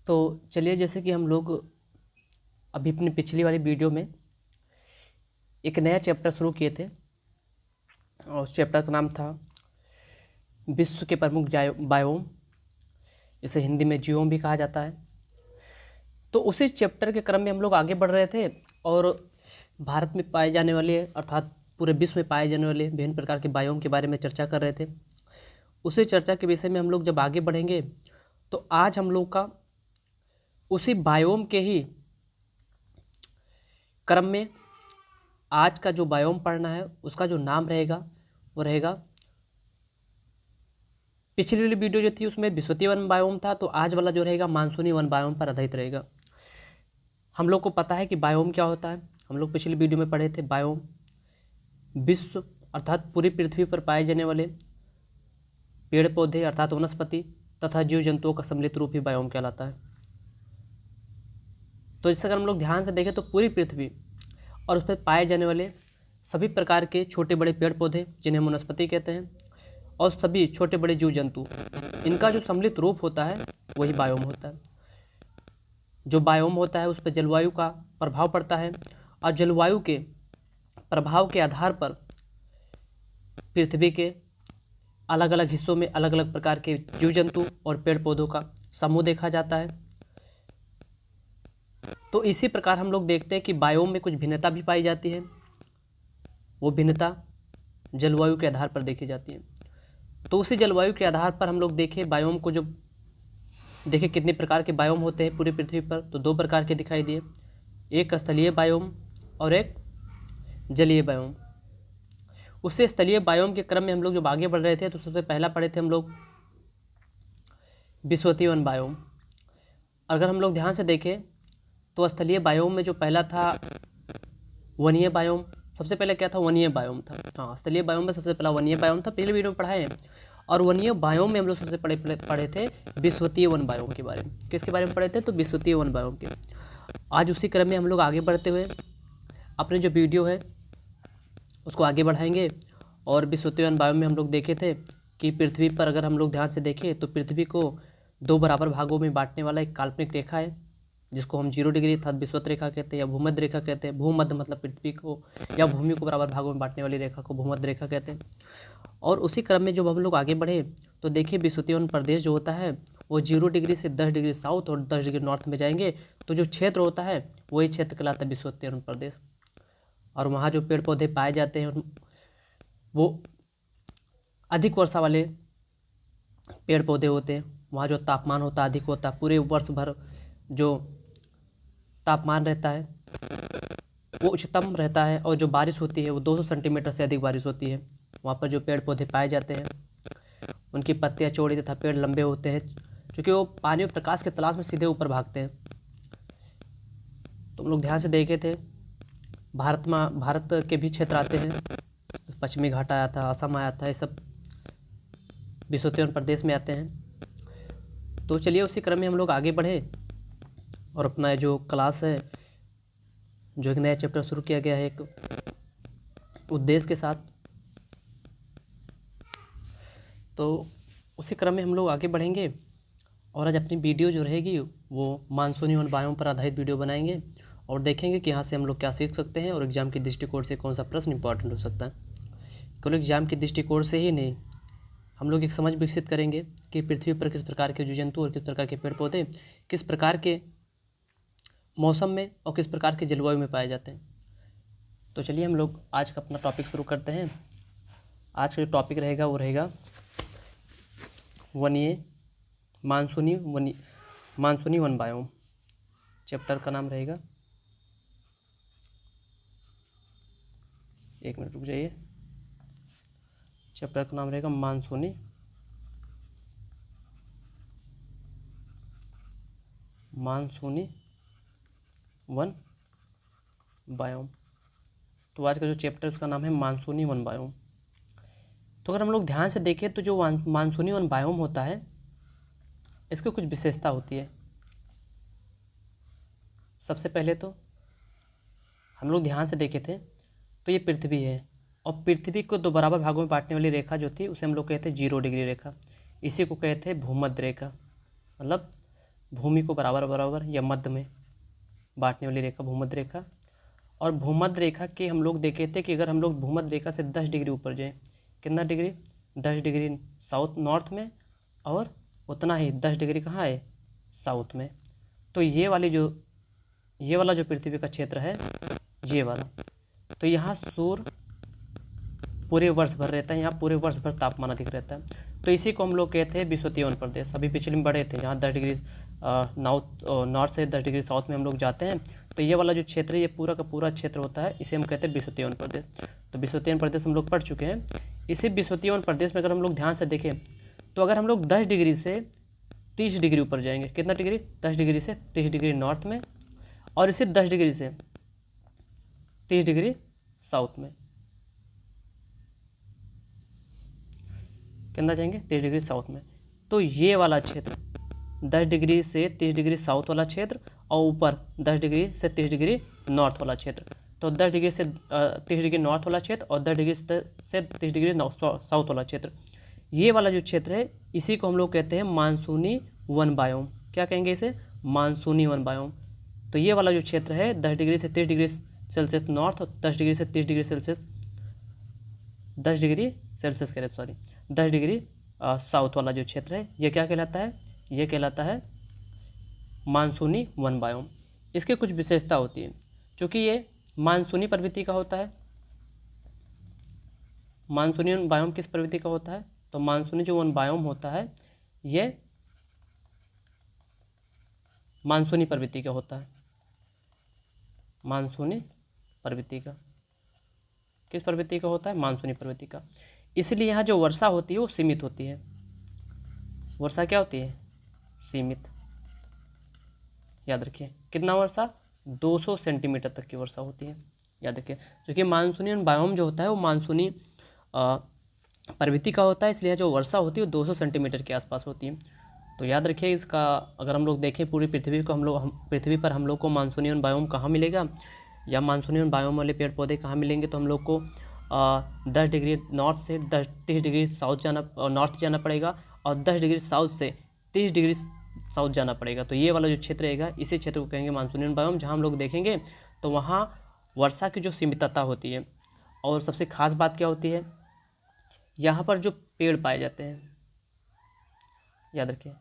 तो चलिए, जैसे कि हम लोग अभी अपनी पिछली वाली वीडियो में एक नया चैप्टर शुरू किए थे और उस चैप्टर का नाम था विश्व के प्रमुख बायोम, इसे हिंदी में जियोम भी कहा जाता है। तो उसी चैप्टर के क्रम में हम लोग आगे बढ़ रहे थे और भारत में पाए जाने वाले अर्थात पूरे विश्व में पाए जाने वाले विभिन्न प्रकार के बायोम के बारे में चर्चा कर रहे थे। उसी चर्चा के विषय में हम लोग जब आगे बढ़ेंगे तो आज हम लोग का उसी बायोम के ही क्रम में आज का जो बायोम पढ़ना है उसका जो नाम रहेगा वो रहेगा, पिछली वाली वीडियो जो थी उसमें विश्वतीय वन बायोम था, तो आज वाला जो रहेगा मानसूनी वन बायोम पर आधारित रहेगा। हम लोग को पता है कि बायोम क्या होता है। हम लोग पिछली वीडियो में पढ़े थे बायोम विश्व अर्थात पूरी पृथ्वी पर पाए जाने वाले पेड़ पौधे अर्थात वनस्पति तथा जीव जंतुओं का सम्मिलित रूप ही बायोम कहलाता है। तो इससे अगर हम लोग ध्यान से देखें तो पूरी पृथ्वी और उस पर पाए जाने वाले सभी प्रकार के छोटे बड़े पेड़ पौधे जिन्हें हम वनस्पति कहते हैं और सभी छोटे बड़े जीव जंतु, इनका जो सम्मिलित रूप होता है वही बायोम होता है। जो बायोम होता है उस पर जलवायु का प्रभाव पड़ता है और जलवायु के प्रभाव के आधार पर पृथ्वी के अलग अलग हिस्सों में अलग अलग प्रकार के जीव जंतु और पेड़ पौधों का समूह देखा जाता है। तो इसी प्रकार हम लोग देखते हैं कि बायोम में कुछ भिन्नता भी पाई जाती है। वो भिन्नता जलवायु के आधार पर देखी जाती है। तो उसी जलवायु के आधार पर हम लोग देखें बायोम को, जो देखें कितने प्रकार के बायोम होते हैं पूरी पृथ्वी पर, तो दो प्रकार के दिखाई दिए, एक स्थलीय बायोम और एक जलीय बायोम। उससे स्थलीय बायोम के क्रम में हम लोग जब आगे बढ़ रहे थे तो सबसे पहला पढ़े थे हम लोग विश्वतीय वन बायोम। अगर हम लोग ध्यान से देखें तो स्थलीय बायोम में जो पहला था वनीय बायोम। सबसे पहले क्या था? वनीय बायोम था। हाँ, स्थलीय बायोम में सबसे पहला वनीय बायोम था, पिछले वीडियो में पढ़ाए हैं। और वनीय बायोम में हम लोग सबसे पढ़े थे विश्वतीय वन बायोम के बारे में। किसके बारे में पढ़े थे? तो विश्वतीय वन बायोम के। आज उसी क्रम में हम लोग आगे बढ़ते हुए अपने जो वीडियो है उसको आगे बढ़ाएंगे। और विश्वतीय वन बायोम में हम लोग देखे थे कि पृथ्वी पर अगर हम लोग ध्यान से देखें तो पृथ्वी को दो बराबर भागों में बांटने वाला एक काल्पनिक रेखा है जिसको हम 0 डिग्री अर्थात विषुवत रेखा कहते हैं या भूमध्य रेखा कहते हैं। भूमध्य मतलब पृथ्वी को या भूमि को बराबर भागों में बांटने वाली रेखा को भूमध्य रेखा कहते हैं। और उसी क्रम में जब हम लोग आगे बढ़े तो देखिए विश्वतीय वन प्रदेश जो होता है वो 0 डिग्री से 10 डिग्री साउथ और 10 डिग्री नॉर्थ में जाएंगे, तो जो क्षेत्र होता है वही क्षेत्र कहलाता है विश्वतीय वन प्रदेश। और वहाँ जो पेड़ पौधे पाए जाते हैं वो अधिक वर्षा वाले पेड़ पौधे होते हैं। वहाँ जो तापमान होता है अधिक होता है, पूरे वर्ष भर जो तापमान रहता है वो उच्चतम रहता है और जो बारिश होती है वो 200 सेंटीमीटर से अधिक बारिश होती है। वहाँ पर जो पेड़ पौधे पाए जाते हैं उनकी पत्तियाँ चौड़ी तथा पेड़ लंबे होते हैं क्योंकि वो पानी और प्रकाश के तलाश में सीधे ऊपर भागते हैं। तो हम लोग ध्यान से देखे थे भारत के भी क्षेत्र आते हैं, पश्चिमी घाट आया था, असम आया था, ये सब विश्वतीय वन प्रदेश में आते हैं। तो चलिए उसी क्रम में हम लोग आगे बढ़े और अपना जो क्लास है, जो एक नया चैप्टर शुरू किया गया है एक उद्देश्य के साथ, तो उसी क्रम में हम लोग आगे बढ़ेंगे। और आज अपनी वीडियो जो रहेगी वो मानसूनी वन बायोम पर आधारित वीडियो बनाएंगे और देखेंगे कि यहाँ से हम लोग क्या सीख सकते हैं और एग्जाम की दृष्टिकोण से कौन सा प्रश्न इंपॉर्टेंट हो सकता है। केवल एग्जाम की दृष्टिकोण से ही नहीं, हम लोग एक समझ विकसित करेंगे कि पृथ्वी पर किस प्रकार के जीव जंतु और किस प्रकार के पेड़ पौधे किस प्रकार के मौसम में और किस प्रकार के जलवायु में पाए जाते हैं। तो चलिए हम लोग आज का अपना टॉपिक शुरू करते हैं। आज का जो टॉपिक रहेगा वो रहेगा मानसूनी वन बायोम। चैप्टर का नाम रहेगा, एक मिनट रुक जाइए, चैप्टर का नाम रहेगा मानसूनी वन बायोम। तो आज का जो चैप्टर उसका नाम है मानसूनी वन बायोम। तो अगर हम लोग ध्यान से देखें तो जो मानसूनी वन बायोम होता है इसकी कुछ विशेषता होती है। सबसे पहले तो हम लोग ध्यान से देखे थे तो ये पृथ्वी है और पृथ्वी को दो बराबर भागों में बांटने वाली रेखा जो थी उसे हम लोग कहते हैं 0 डिग्री रेखा। इसी को कहते हैं भूमध्य रेखा, मतलब भूमि को बराबर बराबर या मध्य में बांटने वाली रेखा भूमध्य रेखा। और भूमध्य रेखा के हम लोग देखे थे कि अगर हम लोग भूमध्य रेखा से 10 डिग्री ऊपर जाएँ, कितना डिग्री, 10 डिग्री साउथ नॉर्थ में, और उतना ही 10 डिग्री कहाँ है, साउथ में। तो ये वाला जो पृथ्वी का क्षेत्र है, ये वाला, तो यहाँ सूर्य पूरे वर्ष भर रहता है, यहाँ पूरे वर्ष भर तापमान अधिक रहता है। तो इसी को हम लोग कहते हैं विषुवतीय प्रदेश। अभी पिछले में बढ़े थे, जहाँ 10 डिग्री नॉर्थ से 10 डिग्री साउथ में हम लोग जाते हैं, तो ये वाला जो क्षेत्र है, ये पूरा का पूरा क्षेत्र होता है, इसे हम कहते हैं विषुवतीय प्रदेश। तो विषुवतीय प्रदेश हम लोग पढ़ चुके हैं। इसी विषुवतीय प्रदेश में अगर हम लोग ध्यान से देखें, तो अगर हम लोग 10 डिग्री से 30 डिग्री ऊपर जाएंगे, कितना डिग्री, 10 डिग्री से 30 डिग्री नॉर्थ में, और इसी 10 डिग्री से 30 डिग्री साउथ में, कितना जाएंगे, 30 डिग्री साउथ में। तो ये वाला क्षेत्र 10 डिग्री से 30 डिग्री साउथ वाला क्षेत्र, और ऊपर 10 डिग्री से 30 डिग्री नॉर्थ वाला क्षेत्र। तो 10 डिग्री से 30 डिग्री नॉर्थ वाला क्षेत्र और 10 डिग्री से 30 डिग्री साउथ वाला क्षेत्र, ये वाला जो क्षेत्र है, इसी को हम लोग कहते हैं मानसूनी वन बायोम। क्या कहेंगे इसे, मानसूनी वन बायोम। तो ये वाला जो क्षेत्र है 10 डिग्री से 30 डिग्री सेल्सियस नॉर्थ और 10 डिग्री से 30 डिग्री सेल्सियस 10 डिग्री सेल्सियस कह रहे, सॉरी 10 डिग्री साउथ वाला जो क्षेत्र है, ये क्या कहलाता है, ये कहलाता है मानसूनी वन बायोम। इसके कुछ विशेषता होती है, क्योंकि ये मानसूनी प्रवृत्ति का होता है। मानसूनी वन बायोम किस प्रवृत्ति का होता है, तो मानसूनी जो वन बायोम होता है, ये मानसूनी प्रवृत्ति का होता है। मानसूनी प्रवृत्ति का, किस प्रवृत्ति का होता है, मानसूनी प्रवृत्ति का। इसलिए यहाँ जो वर्षा होती है वो सीमित होती है। वर्षा क्या होती है, सीमित। याद रखिए, कितना वर्षा, 200 सेंटीमीटर तक की वर्षा होती है, याद रखिए। क्योंकि मानसूनी बायोम जो होता है वो मानसूनी प्रवृत्ति का होता है, इसलिए जो वर्षा होती है वो 200 सेंटीमीटर के आसपास होती है। तो याद रखिए इसका, अगर हम लोग देखें पूरी पृथ्वी को, पृथ्वी पर हम लोग को मानसूनी बायोम कहाँ मिलेगा, या मानसूनी बायोम वाले पेड़ पौधे कहाँ मिलेंगे, तो हम लोग को 10 डिग्री नॉर्थ से 30 डिग्री साउथ नॉर्थ जाना पड़ेगा, और 10 डिग्री साउथ से 30 डिग्री साउथ जाना पड़ेगा। तो ये वाला जो क्षेत्र रहेगा, इसी क्षेत्र को कहेंगे मानसूनी बायोम, जहाँ हम लोग देखेंगे तो वहाँ वर्षा की जो सीमितता होती है। और सबसे खास बात क्या होती है, यहाँ पर जो पेड़ पाए जाते हैं, याद रखिए,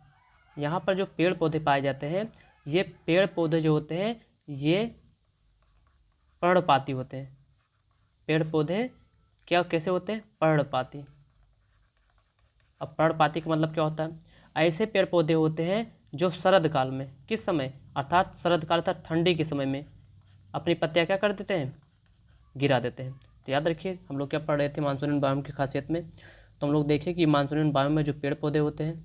यहाँ पर जो पेड़ पौधे पाए जाते हैं, ये पेड़ पौधे जो होते हैं ये पर्णपाती होते हैं। पेड़ पौधे क्या कैसे होते हैं, पर्णपाती। अब पर्णपाती का मतलब क्या होता है, ऐसे पेड़ पौधे होते हैं जो शरद काल में, किस समय, अर्थात शरद काल अर्थात ठंडी के समय में अपनी पत्तियां क्या कर देते हैं, गिरा देते हैं। तो याद रखिए हम लोग क्या पढ़ रहे थे मानसूनी बायोम की खासियत में, तो हम लोग देखिए कि मानसूनी बायोम में जो पेड़ पौधे होते हैं,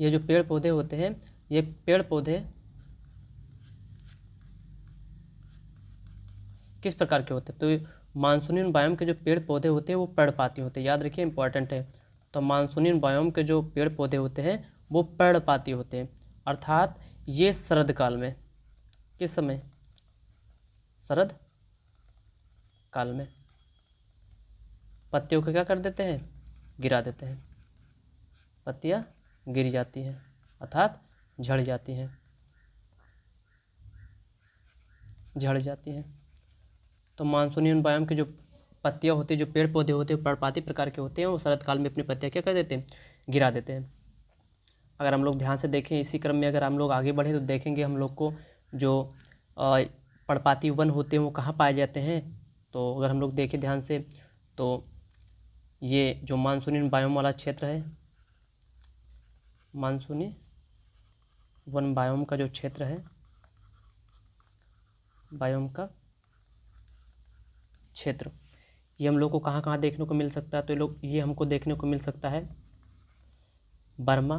ये जो पेड़ पौधे होते हैं, ये पेड़ पौधे किस प्रकार के होते हैं, तो मानसूनी बायोम के जो पेड़ पौधे होते हैं वो पर्णपाती होते हैं। याद रखिए इंपॉर्टेंट है। तो मानसूनी बायोम के जो पेड़ पौधे होते हैं वो पर्णपाती होते हैं, अर्थात ये शरद काल में, किस समय, शरद काल में पत्तियों को क्या कर देते हैं, गिरा देते हैं। पत्तियां गिर जाती हैं अर्थात झड़ जाती हैं, झड़ जाती हैं। तो मानसूनी बायोम के जो पत्तियां होती है, जो पेड़ पौधे होते हैं पर्णपाती प्रकार के होते हैं, वो शरद काल में अपनी पत्तियां क्या कर देते हैं, गिरा देते हैं। अगर हम लोग ध्यान से देखें, इसी क्रम में अगर हम लोग आगे बढ़े तो देखेंगे हम लोग को जो पर्णपाती वन होते हैं वो कहाँ पाए जाते हैं। तो अगर हम लोग देखें ध्यान से, तो ये जो मानसूनी बायोम वाला क्षेत्र है, मानसूनी वन बायोम का जो क्षेत्र है, बायोम का क्षेत्र, ये हम लोग को कहाँ कहाँ देखने को मिल सकता है, तो ये हमको देखने को मिल सकता है बर्मा,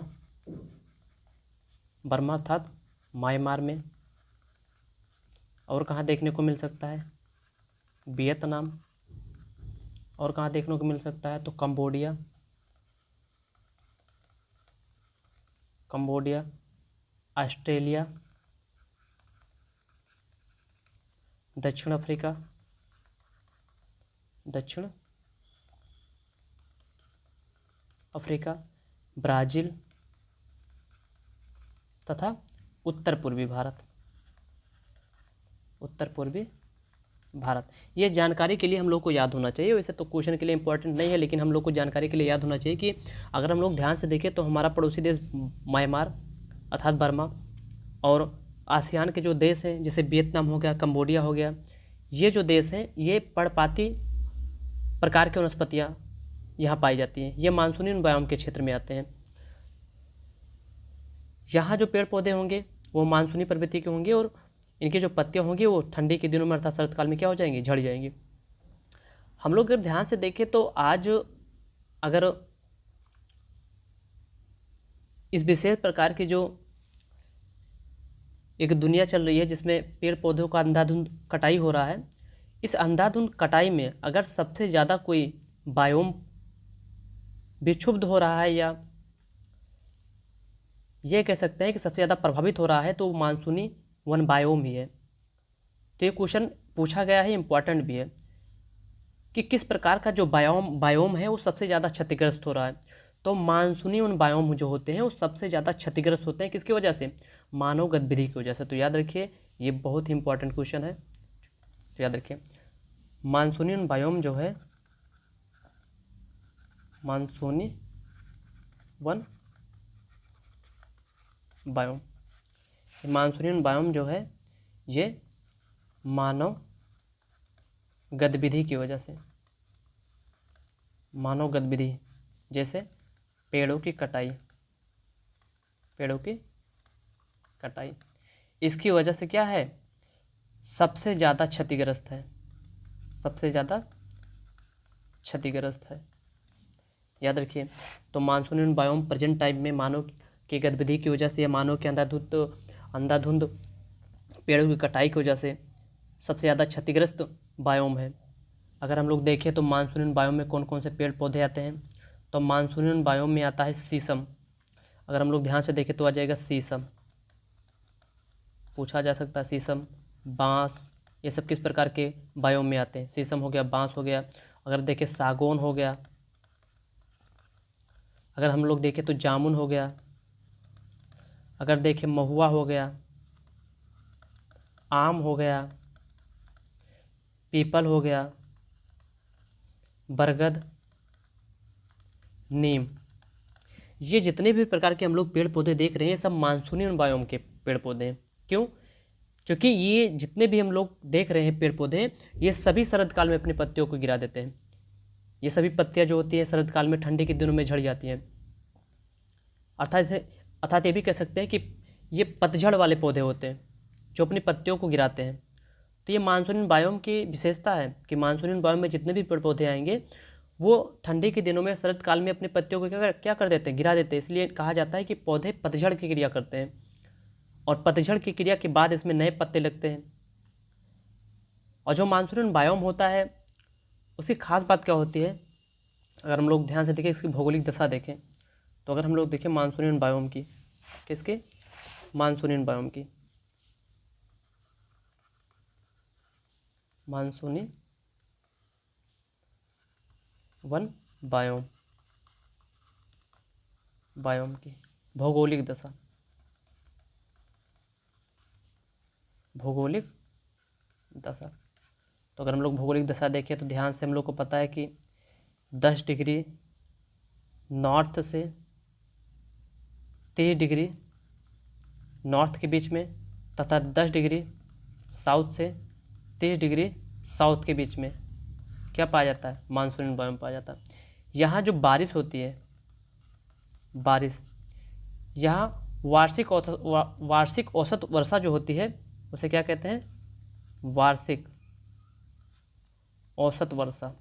बर्मा अर्थात म्यांमार में। और कहाँ देखने को मिल सकता है, वियतनाम। और कहाँ देखने को मिल सकता है, तो कंबोडिया, कंबोडिया, ऑस्ट्रेलिया, दक्षिण अफ्रीका, दक्षिण अफ्रीका, ब्राज़ील तथा उत्तर पूर्वी भारत। उत्तर पूर्वी भारत। ये जानकारी के लिए हम लोग को याद होना चाहिए। वैसे तो क्वेश्चन के लिए इंपॉर्टेंट नहीं है, लेकिन हम लोग को जानकारी के लिए याद होना चाहिए कि अगर हम लोग ध्यान से देखें तो हमारा पड़ोसी देश म्यांमार अर्थात बर्मा और आसियान के जो देश हैं जैसे वियतनाम हो गया, कंबोडिया हो गया, ये जो देश हैं ये पर्णपाती प्रकार की वनस्पतियाँ यहाँ पाई जाती हैं। ये मानसूनी बायोम के क्षेत्र में आते हैं। यहाँ जो पेड़ पौधे होंगे वो मानसूनी प्रवृत्ति के होंगे और इनकी जो पत्तियाँ होंगी वो ठंडी के दिनों में अर्थात शरद काल में क्या हो जाएंगी, झड़ जाएंगी। हम लोग अगर ध्यान से देखें तो आज अगर इस विशेष प्रकार की जो एक दुनिया चल रही है जिसमें पेड़ पौधों का अंधाधुंध कटाई हो रहा है, इस अंधाधुंध कटाई में अगर सबसे ज़्यादा कोई बायोम विक्षुब्ध हो रहा है या ये कह सकते हैं कि सबसे ज़्यादा प्रभावित हो रहा है तो मानसूनी वन बायोम ही है। तो ये क्वेश्चन पूछा गया है, इम्पॉर्टेंट भी है कि किस प्रकार का जो बायोम है वो सबसे ज़्यादा क्षतिग्रस्त हो रहा है। तो मानसूनी वन बायोम जो होते हैं वो सबसे ज़्यादा क्षतिग्रस्त होते हैं किसकी वजह से, मानव गतिविधि की वजह से। तो याद रखिए ये बहुत ही इंपॉर्टेंट क्वेश्चन है। तो याद रखिए मानसूनी वन बायोम जो है, मानसूनी वन बायोम, मानसूनी वन बायोम जो है ये मानव गतिविधि की वजह से, मानव गतिविधि जैसे पेड़ों की कटाई, पेड़ों की कटाई, इसकी वजह से क्या है, सबसे ज़्यादा क्षतिग्रस्त है, सबसे ज़्यादा क्षतिग्रस्त है। याद रखिए तो मानसूनी बायोम प्रेजेंट टाइम में मानव की गतिविधि की वजह से या मानव के अंधाधुंध पेड़ों की कटाई की वजह से सबसे ज़्यादा क्षतिग्रस्त बायोम है। अगर हम लोग देखें तो मानसूनी बायोम में कौन कौन से पेड़ पौधे आते हैं, तो मानसूनी बायोम में आता है शीशम। अगर हम लोग ध्यान से देखें तो आ जाएगा शीशम, पूछा जा सकता है शीशम, बांस, ये सब किस प्रकार के बायोम में आते हैं। शीशम हो गया, बांस हो गया। अगर देखें सागौन हो गया, अगर हम लोग देखें तो जामुन हो गया, अगर देखें महुआ हो गया, आम हो गया, पीपल हो गया, बरगद, नीम, ये जितने भी प्रकार के हम लोग पेड़ पौधे देख रहे हैं सब मानसूनी बायोम के पेड़ पौधे हैं। क्यों? क्योंकि ये जितने भी हम लोग देख रहे हैं पेड़ पौधे ये सभी शरद काल में अपनी पत्तियों को गिरा देते हैं। ये सभी पत्तियां जो होती हैं शरद काल में ठंडी के दिनों में झड़ जाती हैं। अर्थात ये भी कह सकते हैं कि ये पतझड़ वाले पौधे होते हैं जो अपनी पत्तियों को गिराते हैं। तो ये मानसूनी बायोम की विशेषता है कि मानसूनी बायोम में जितने भी पेड़ पौधे आएंगे वो ठंडी के दिनों में शरद काल में अपनी पत्तियों को क्या कर देते हैं, गिरा देते हैं। इसलिए कहा जाता है कि पौधे पतझड़ की क्रिया करते हैं और पतझड़ की क्रिया के बाद इसमें नए पत्ते लगते हैं। और जो मानसूनी बायोम होता है उसकी खास बात क्या होती है, अगर हम लोग ध्यान से देखें इसकी भौगोलिक दशा देखें तो अगर हम लोग देखें मानसूनी बायोम की, किसके, मानसूनी बायोम की, मानसूनी वन बायोम, बायोम की भौगोलिक दशा, भौगोलिक दशा। तो अगर हम लोग भौगोलिक दशा देखें तो ध्यान से हम लोग को पता है कि 10 डिग्री नॉर्थ से 30 डिग्री नॉर्थ के बीच में तथा 10 डिग्री साउथ से 30 डिग्री साउथ के बीच में क्या पाया जाता है, मानसूनी बायोम पाया जाता है। यहाँ जो बारिश होती है, बारिश, यहाँ वार्षिक औसत वर्षा जो होती है उसे क्या कहते हैं, वार्षिक औसत वर्षा।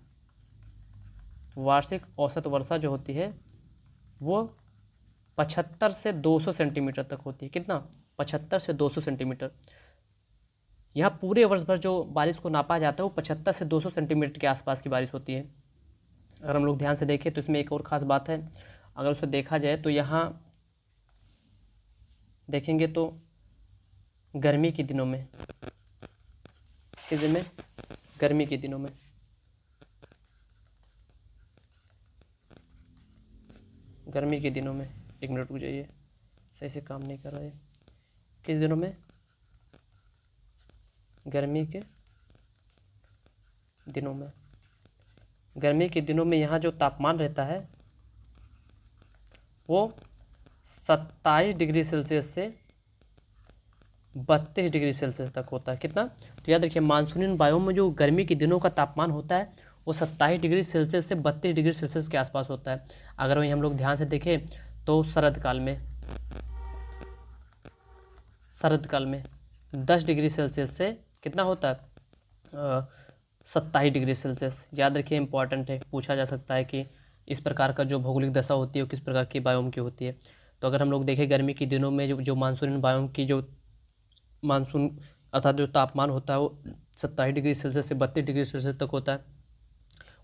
वार्षिक औसत वर्षा जो होती है वो 75 से 200 सेंटीमीटर तक होती है। कितना, 75 से 200 सेंटीमीटर। यहाँ पूरे वर्ष भर जो बारिश को नापा जाता है वो 75 से 200 सेंटीमीटर के आसपास की बारिश होती है। अगर हम लोग ध्यान से देखें तो इसमें एक और ख़ास बात है, अगर उसे देखा जाए तो यहाँ देखेंगे तो गर्मी के दिनों में, किस दिन में, गर्मी के दिनों में गर्मी के दिनों में, 1 मिनट रुक जाइए, सही से काम नहीं कर रहा है। किस दिनों में? गर्मी के दिनों में। गर्मी के दिनों में यहाँ जो तापमान रहता है वो 27 डिग्री सेल्सियस से 32 डिग्री सेल्सियस तक होता है। कितना? तो याद रखिए, मानसूनी बायोम में जो गर्मी के दिनों का तापमान होता है वो 27 डिग्री सेल्सियस से 32 डिग्री सेल्सियस के आसपास होता है। अगर वहीं हम लोग ध्यान से देखें तो शरद काल में 10 डिग्री सेल्सियस से कितना होता है? 27 डिग्री सेल्सियस। याद रखिए, इंपॉर्टेंट है, पूछा जा सकता है कि इस प्रकार का जो भौगोलिक दशा होती है वो किस प्रकार की बायोम की होती है। तो अगर हम लोग देखें गर्मी के दिनों में जो मानसूनी बायोम की जो मानसून अर्थात जो तापमान होता है वो 27 डिग्री सेल्सियस से 32 डिग्री सेल्सियस तक होता है।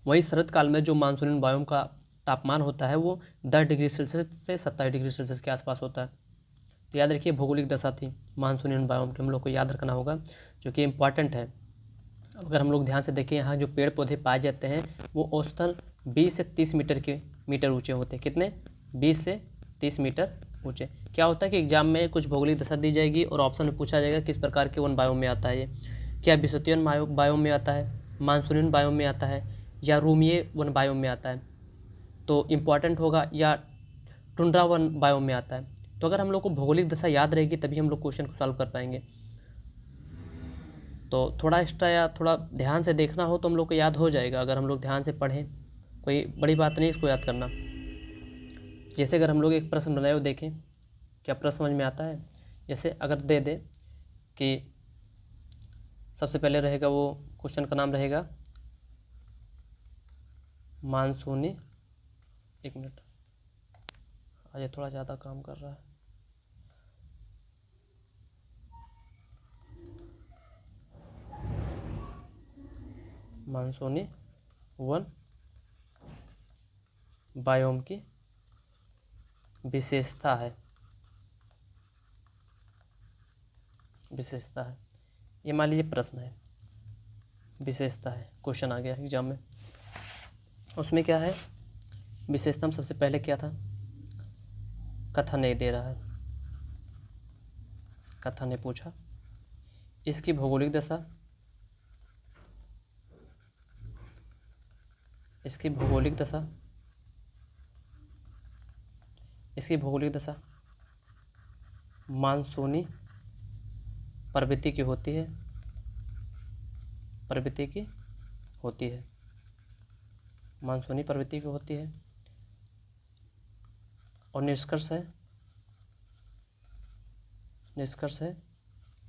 वहीं शरद काल में जो मानसूनी बायोम का तापमान होता है वो 10 डिग्री सेल्सियस से 27 डिग्री सेल्सियस के आसपास होता है। तो याद रखिए, भौगोलिक दशा थी मानसूनी बायोम की, हम लोग को याद रखना होगा, जो कि इम्पॉर्टेंट है। अगर हम लोग ध्यान से देखें, यहाँ जो पेड़ पौधे पाए जाते हैं वो औसतन 20 से 30 मीटर ऊँचे होते हैं। कितने? 20 से 30 मीटर ऊँचे। क्या होता है कि एग्जाम में कुछ भौगोलिक दशा दी जाएगी और ऑप्शन में पूछा जाएगा किस प्रकार के वन बायोम में आता है ये। क्या विषुवतीय वन बायोम में आता है, मानसूनी बायोम में आता है, या रूमीय वन बायोम में आता है? तो इम्पॉर्टेंट होगा या टुंड्रा वन बायोम में आता है। तो अगर हम लोग को भौगोलिक दशा याद रहेगी तभी हम लोग क्वेश्चन को सॉल्व कर पाएंगे। तो थोड़ा एक्स्ट्रा या थोड़ा ध्यान से देखना हो तो हम लोग को याद हो जाएगा, अगर हम लोग ध्यान से पढ़ें। कोई बड़ी बात नहीं इसको याद करना। जैसे अगर हम लोग एक प्रश्न बनाए हो, देखें क्या प्रश्न समझ में आता है। जैसे अगर दे दे कि सबसे पहले रहेगा वो क्वेश्चन का नाम रहेगा मानसूनी, 1 मिनट, आज थोड़ा ज़्यादा काम कर रहा है। मानसूनी वन बायोम की विशेषता है, विशेषता है, ये मान लीजिए प्रश्न है, विशेषता है, क्वेश्चन आ गया एग्जाम में। उसमें क्या है विशेषता में? सबसे पहले क्या था? कथन नहीं दे रहा है, कथन ने पूछा इसकी भौगोलिक दशा, इसकी भौगोलिक दशा, इसकी भौगोलिक दशा मानसूनी प्रवृत्ति की होती है, प्रवृत्ति की होती है, मानसूनी प्रवृत्ति की होती है। और निष्कर्ष है, निष्कर्ष है,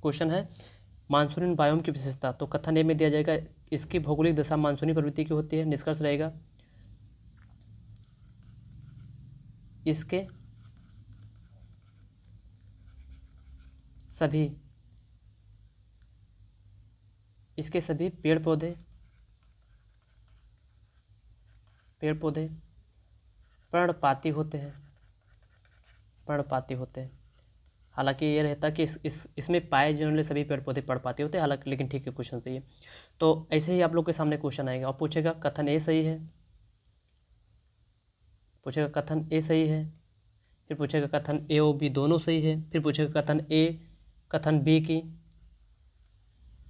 क्वेश्चन है मानसूनी बायोम की विशेषता। तो कथन ए में दिया जाएगा इसकी भौगोलिक दशा मानसूनी प्रवृत्ति की होती है। निष्कर्ष रहेगा इसके सभी, इसके सभी पेड़ पौधे, पेड़ पौधे पर्णपाती होते हैं, पर्णपाती होते हैं। हालांकि ये रहता कि इसमें पाए जाने वाले सभी पेड़ पौधे पर्णपाती होते हैं, हालांकि लेकिन ठीक है, क्वेश्चन सही है। तो ऐसे ही आप लोग के सामने क्वेश्चन आएगा और पूछेगा कथन ए सही है, पूछेगा कथन ए सही है, फिर पूछेगा कथन ए और बी दोनों सही है, फिर पूछेगा कथन ए कथन बी की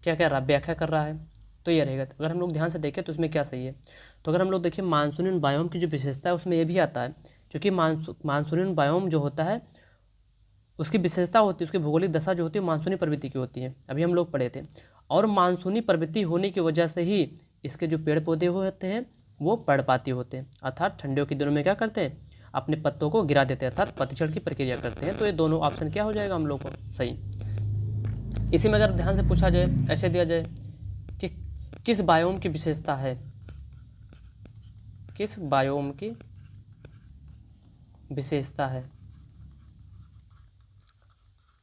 क्या कह रहा है, व्याख्या कर रहा है। तो ये रहेगा। अगर हम लोग ध्यान से देखें तो इसमें क्या सही है, तो अगर हम लोग देखें मानसूनी बायोम की जो विशेषता है उसमें ये भी आता है, क्योंकि मानसूनी बायोम जो होता है उसकी विशेषता होती है, उसकी भौगोलिक दशा जो होती है मानसूनी प्रवृत्ति की होती है, अभी हम लोग पढ़े थे। और मानसूनी प्रवृत्ति होने की वजह से ही इसके जो पेड़ पौधे होते हैं वो पर्णपाती होते हैं, अर्थात ठंडियों के दिनों में क्या करते हैं, अपने पत्तों को गिरा देते हैं, अर्थात पतझड़ की प्रक्रिया करते हैं। तो ये दोनों ऑप्शन क्या हो जाएगा हम लोग को सही। इसी में अगर ध्यान से पूछा जाए, ऐसे दिया जाए कि किस बायोम की विशेषता है, किस बायोम की विशेषता है,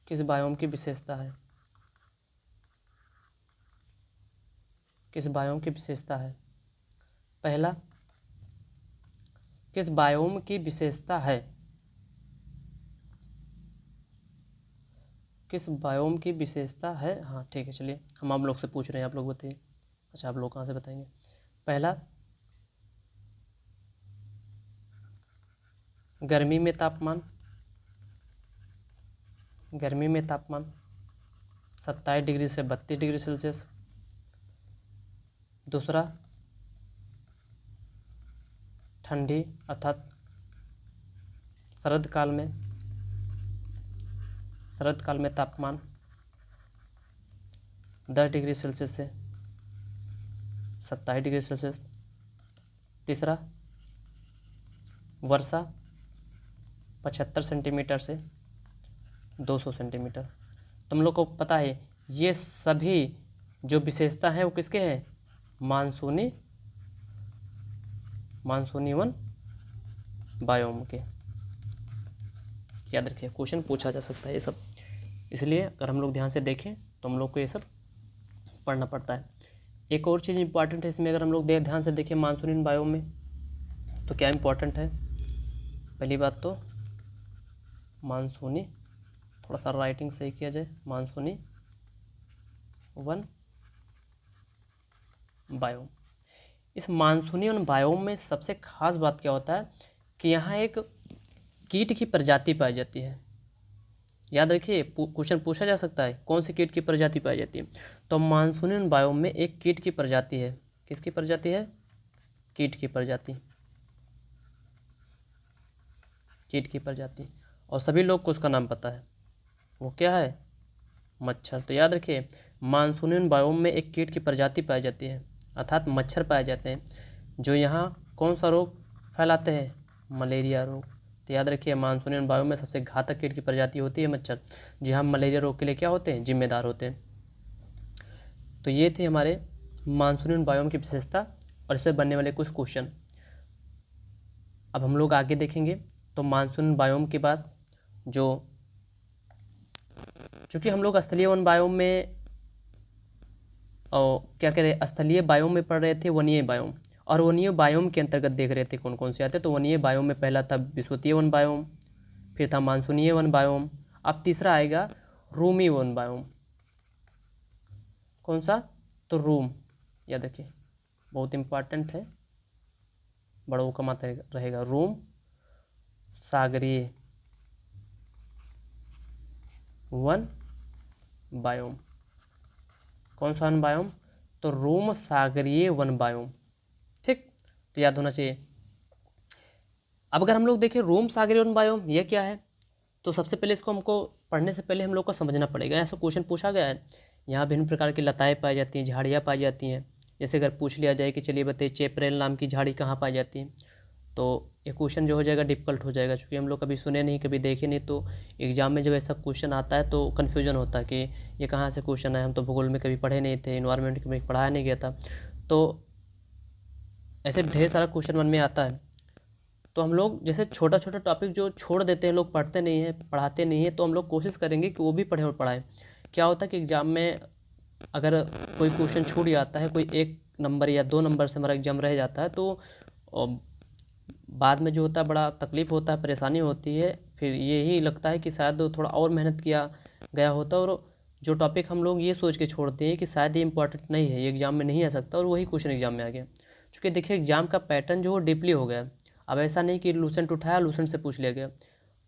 किस बायोम की विशेषता है, किस बायोम की विशेषता है। पहला, किस बायोम की विशेषता है, किस बायोम की विशेषता है। हाँ ठीक है, चलिए हम आप लोग से पूछ रहे हैं, आप लोग बताइए। अच्छा, आप लोग कहाँ से बताएंगे। पहला, गर्मी में तापमान 27 डिग्री से 32 डिग्री सेल्सियस। दूसरा ठंडी अर्थात शरद काल में तापमान 10 डिग्री सेल्सियस से 27 डिग्री सेल्सियस। तीसरा वर्षा 75 सेंटीमीटर से 200 सेंटीमीटर। तुम लोग को पता है ये सभी जो विशेषता है वो किसके हैं? मानसूनी वन बायोम के। याद रखिए, क्वेश्चन पूछा जा सकता है ये सब, इसलिए अगर हम लोग ध्यान से देखें तो हम लोग को ये सब पढ़ना पड़ता है। एक और चीज़ इंपॉर्टेंट है इसमें, अगर हम लोग ध्यान से देखें मानसूनी वन बायोम में तो क्या इंपॉर्टेंट है? पहली बात तो मानसूनी, थोड़ा सा राइटिंग सही किया जाए, मानसूनी वन बायोम। इस मानसूनी वन बायोम में सबसे खास बात क्या होता है कि यहाँ एक कीट की प्रजाति पाई जाती है। याद रखिए, क्वेश्चन पूछा जा सकता है कौन सी कीट की प्रजाति पाई जाती है। तो मानसूनी वन बायोम में एक कीट की प्रजाति है। किसकी प्रजाति है? कीट की प्रजाति। और सभी लोग को उसका नाम पता है, वो क्या है? मच्छर। तो याद रखिए, मानसूनी वन बायोम में एक कीट की प्रजाति पाई जाती है, अर्थात मच्छर पाए जाते हैं, जो यहाँ कौन सा रोग फैलाते हैं? मलेरिया रोग। तो याद रखिए, मानसूनी वन बायोम में सबसे घातक कीट की प्रजाति होती है मच्छर, जो हम मलेरिया रोग के लिए क्या होते हैं? जिम्मेदार होते हैं। तो ये थे हमारे मानसूनी वन बायोम की विशेषता और इससे बनने वाले कुछ क्वेश्चन। अब हम लोग आगे देखेंगे। तो मानसून वन बायोम के बाद चूँकि हम लोग स्थलीय वन बायोम में क्या कह रहे, स्थलीय बायोम में पढ़ रहे थे वनीय बायोम, और वनीय बायोम के अंतर्गत देख रहे थे कौन कौन से आते। तो वनीय बायोम में पहला था विषुवतीय वन बायोम, फिर था मानसूनीय वन बायोम, अब तीसरा आएगा रूमी वन बायोम। कौन सा? तो रूम। याद रखिए, बहुत इम्पॉर्टेंट है, बड़ों का मात्रा रहेगा। रूम सागरीय वन बायोम। कौन सा वन बायोम? तो रूम सागरीय वन बायोम। ठीक, तो याद होना चाहिए। अब अगर हम लोग देखें रूम सागरीय वन बायोम ये क्या है, तो सबसे पहले इसको हमको पढ़ने से पहले हम लोग को समझना पड़ेगा। ऐसा क्वेश्चन पूछा गया है, यहाँ विभिन्न प्रकार की लताएं पाई जाती हैं, झाड़ियाँ पाई जाती हैं। जैसे अगर पूछ लिया जाए कि चलिए बताइए चेपरेल नाम की झाड़ी कहाँ पाई जाती है, तो ये क्वेश्चन जो हो जाएगा डिफ़िकल्ट हो जाएगा, क्योंकि हम लोग कभी सुने नहीं, कभी देखे नहीं। तो एग्जाम में जब ऐसा क्वेश्चन आता है तो कन्फ्यूजन होता है कि ये कहाँ से क्वेश्चन है, हम तो भूगोल में कभी पढ़े नहीं थे, इन्वायरमेंट में पढ़ाया नहीं गया था। तो ऐसे ढेर सारा क्वेश्चन मन में आता है। तो हम लोग जैसे छोटा छोटा टॉपिक जो छोड़ देते हैं, लोग पढ़ते नहीं हैं, पढ़ाते नहीं हैं, तो हम लोग कोशिश करेंगे कि वो भी पढ़ें और पढ़ाएं। क्या होता है कि एग्ज़ाम में अगर कोई क्वेश्चन छूट जाता है, कोई 1 नंबर या 2 नंबर से हमारा एग्ज़ाम रह जाता है, तो बाद में जो होता है बड़ा तकलीफ़ होता है, परेशानी होती है। फिर यही लगता है कि शायद थोड़ा और मेहनत किया गया होता, और जो टॉपिक हम लोग ये सोच के छोड़ते हैं कि शायद ये इंपॉर्टेंट नहीं है, ये एग्ज़ाम में नहीं आ सकता, और वही क्वेश्चन एग्ज़ाम में आ गया। चूँकि देखिए एग्ज़ाम का पैटर्न जो डीपली हो गया। अब ऐसा नहीं कि लूसेंट उठाया, लूसेंट से पूछ लिया गया।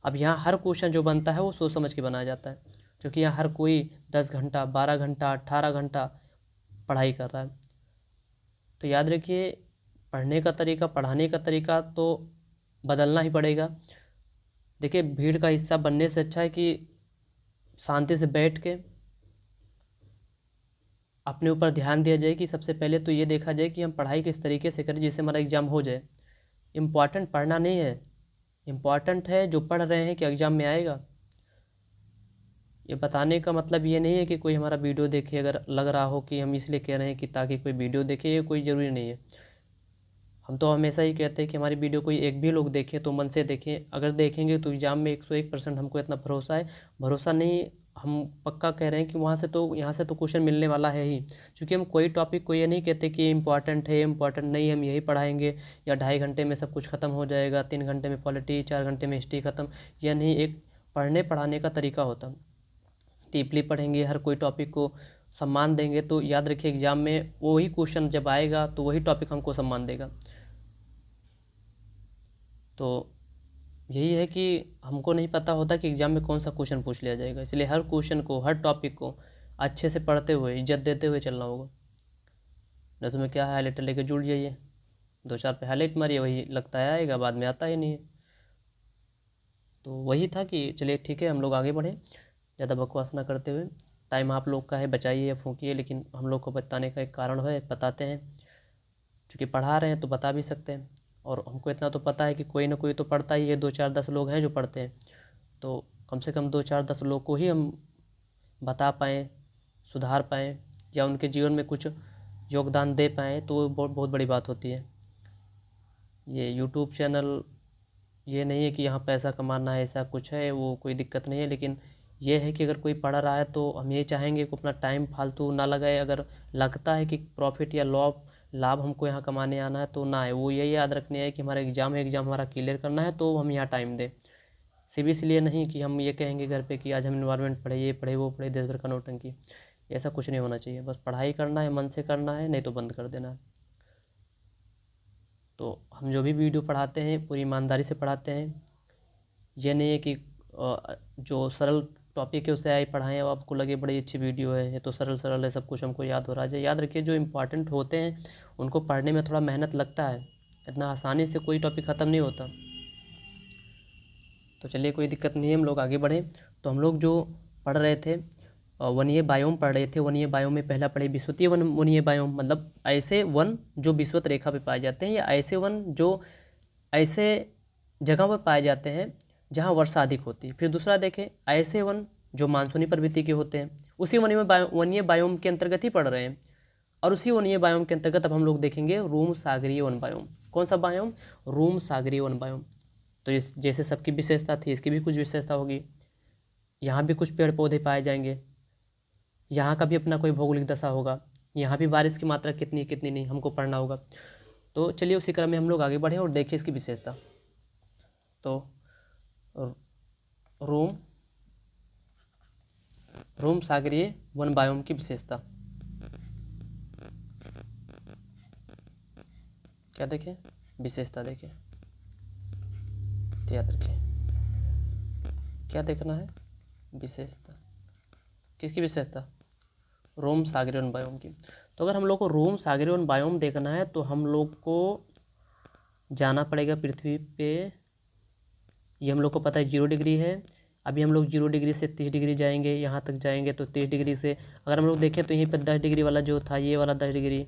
अब यहाँ हर क्वेश्चन जो बनता है वो सोच समझ के बनाया जाता है, क्योंकि यहाँ हर कोई 10 घंटा, 12 घंटा, 18 घंटा पढ़ाई कर रहा है। तो याद रखिए, पढ़ने का तरीका, पढ़ाने का तरीका तो बदलना ही पड़ेगा। देखिए, भीड़ का हिस्सा बनने से अच्छा है कि शांति से बैठ के अपने ऊपर ध्यान दिया जाए कि सबसे पहले तो ये देखा जाए कि हम पढ़ाई किस तरीके से करें जिससे हमारा एग्ज़ाम हो जाए। इम्पॉर्टेंट पढ़ना नहीं है, इम्पॉर्टेंट है जो पढ़ रहे हैं कि एग्ज़ाम में आएगा। ये बताने का मतलब ये नहीं है कि कोई हमारा वीडियो देखे, अगर लग रहा हो कि हम इसलिए कह रहे हैं कि ताकि कोई वीडियो देखे, ये कोई ज़रूरी नहीं है। हम तो हमेशा ही कहते हैं कि हमारी वीडियो कोई एक भी लोग देखें तो मन से देखें। अगर देखेंगे तो एग्ज़ाम में 101% हमको इतना भरोसा है। भरोसा नहीं, हम पक्का कह रहे हैं कि वहाँ से तो, यहाँ से तो क्वेश्चन मिलने वाला है ही। क्योंकि हम कोई टॉपिक को ये नहीं कहते कि इम्पॉर्टेंट है, इम्पॉर्टेंट नहीं, हम यही पढ़ाएंगे या 2.5 घंटे में सब कुछ ख़त्म हो जाएगा, 3 घंटे में पॉलिटी, 4 घंटे में हिस्ट्री ख़त्म। यह नहीं, एक पढ़ने पढ़ाने का तरीका होता है। डीपली पढ़ेंगे, हर कोई टॉपिक को सम्मान देंगे, तो याद रखिए एग्ज़ाम में वही क्वेश्चन जब आएगा तो वही टॉपिक हमको सम्मान देगा। तो यही है कि हमको नहीं पता होता कि एग्ज़ाम में कौन सा क्वेश्चन पूछ लिया जाएगा, इसलिए हर क्वेश्चन को, हर टॉपिक को अच्छे से पढ़ते हुए, इज्जत देते हुए चलना होगा। नहीं तुम्हें क्या है, हाईलाइटर लेके जुड़ जाइए, 2-4 पे हाईलाइट मारिए, वही लगता है आएगा, बाद में आता ही नहीं है। तो वही था कि चलिए ठीक है, हम लोग आगे बढ़ें, ज़्यादा बकवास ना करते हुए। टाइम आप लोग का है, बचाइए या फूंकिए, लेकिन हम लोग को बताने का एक कारण है, बताते हैं। चूँकि पढ़ा रहे हैं तो बता भी सकते हैं, और हमको इतना तो पता है कि कोई ना कोई तो पढ़ता ही है, 2-4-10 लोग हैं जो पढ़ते हैं, तो कम से कम 2-4-10 लोग को ही हम बता पाएँ, सुधार पाएँ, या उनके जीवन में कुछ योगदान दे पाएँ, तो वो बहुत बहुत बड़ी बात होती है। ये यूट्यूब चैनल ये नहीं है कि यहाँ पैसा कमाना है, ऐसा कुछ है, वो कोई दिक्कत नहीं है, लेकिन ये है कि अगर कोई पढ़ रहा है तो हम ये चाहेंगे कि अपना टाइम फालतू ना लगाए। अगर लगता है कि प्रॉफिट या लाभ हमको यहाँ कमाने आना है तो ना आए। वो ये याद रखने है कि हमारा एग्ज़ाम है, एग्ज़ाम हमारा क्लियर करना है, तो हम यहाँ टाइम दें। सिर्फ इसलिए नहीं कि हम ये कहेंगे घर पे कि आज हम इन्वायरमेंट पढ़े, ये पढ़े, वो पढ़े, देश भर का नौटंकी, ऐसा कुछ नहीं होना चाहिए। बस पढ़ाई करना है, मन से करना है, नहीं तो बंद कर देना है। तो हम जो भी वीडियो पढ़ाते हैं पूरी ईमानदारी से पढ़ाते हैं। ये नहीं है कि जो सरल टॉपिक है उसे आई पढ़ाएं और आपको लगे बड़ी अच्छी वीडियो है, ये तो सरल सरल है, सब कुछ हमको याद हो रहा है। याद रखिए, जो इम्पोर्टेंट होते हैं उनको पढ़ने में थोड़ा मेहनत लगता है, इतना आसानी से कोई टॉपिक ख़त्म नहीं होता। तो चलिए, कोई दिक्कत नहीं है, हम लोग आगे बढ़ें। तो हम लोग जो पढ़ रहे थे, वनीय बायोम पढ़ रहे थे। वनीय बायोम में पहला पढ़े विषुवतीय वनीय बायोम, मतलब ऐसे वन जो विषुवत रेखा पे पाए जाते हैं, या ऐसे वन जो ऐसे जगह पर पाए जाते हैं जहाँ वर्षा अधिक होती है। फिर दूसरा देखें, ऐसे वन जो मानसूनी प्रवृत्ति के होते हैं। उसी वनीय बायोम के अंतर्गत ही पढ़ रहे हैं। और उसी वनीय बायोम के अंतर्गत अब हम लोग देखेंगे रूम सागरीय वन बायोम। कौन सा बायोम? रूम सागरीय वन बायोम। तो इस जैसे सबकी विशेषता थी, इसकी भी कुछ विशेषता होगी। यहाँ भी कुछ पेड़ पौधे पाए जाएंगे, यहाँ का भी अपना कोई भौगोलिक दशा होगा, यहाँ भी बारिश की मात्रा कितनी है कितनी नहीं हमको पढ़ना होगा। तो चलिए उसी क्रम में हम लोग आगे बढ़ें और देखिए इसकी विशेषता। तो रूम सागरीय वन बायोम की विशेषता क्या देखें? विशेषता देखें, तो याद रखें क्या देखना है? विशेषता। किसकी विशेषता? रूम सागरीय वन बायोम की। तो अगर हम लोग को रूम सागरीय वन बायोम देखना है तो हम लोग को जाना पड़ेगा पृथ्वी पे। ये हम लोग को पता है 0 डिग्री है। अभी हम लोग 0 डिग्री से 30 डिग्री जाएंगे, यहाँ तक जाएंगे तो 30 डिग्री से अगर हम लोग देखें तो यहीं पर 10 डिग्री वाला जो था, ये वाला 10 डिग्री,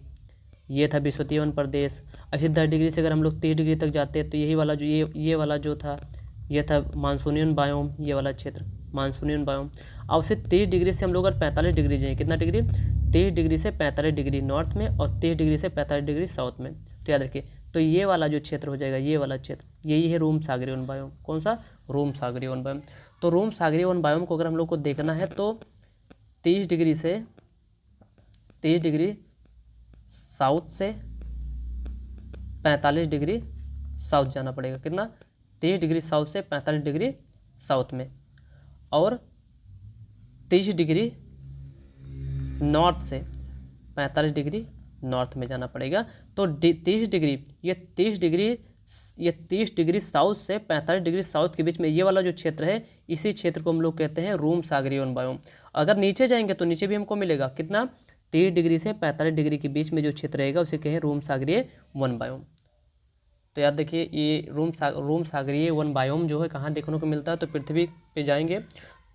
ये था विषुवतीय वन प्रदेश। अब फिर 10 डिग्री से अगर हम लोग 30 डिग्री तक जाते हैं तो यही वाला जो ये वाला जो था, ये था मानसूनी वन बायोम, ये वाला क्षेत्र मानसूनी वन बायोम। अब से 30 डिग्री से हम लोग अगर 45 डिग्री जाएँ, कितना डिग्री? 30 डिग्री से 45 डिग्री नॉर्थ में और 30 डिग्री से 45 डिग्री साउथ में। तो याद रखिए, तो ये वाला जो क्षेत्र हो जाएगा, ये वाला क्षेत्र, यही है रूम सागरीय वन बायोम। कौन सा? रूम सागरीय वन बायोम। तो रूम सागरीय वन बायोम को अगर हम लोग को देखना है तो 30 डिग्री से 30 डिग्री साउथ से 45 डिग्री साउथ जाना पड़ेगा। कितना? 30 डिग्री साउथ से 45 डिग्री साउथ में, और 30 डिग्री नॉर्थ से 45 डिग्री नॉर्थ में जाना पड़ेगा। तो 30 डिग्री, ये 30 डिग्री साउथ से 45 डिग्री साउथ के बीच में ये वाला जो क्षेत्र है, इसी क्षेत्र को हम लोग कहते हैं रूम सागरीय वन बायोम। अगर नीचे जाएंगे तो नीचे भी हमको मिलेगा कितना? 30 डिग्री से 45 डिग्री के बीच में जो क्षेत्र रहेगा उसे कहें रूम सागरीय वन बायोम। तो याद देखिए, ये रूम सागरीय वन बायोम जो है कहाँ देखने को मिलता है? तो पृथ्वी पे जाएंगे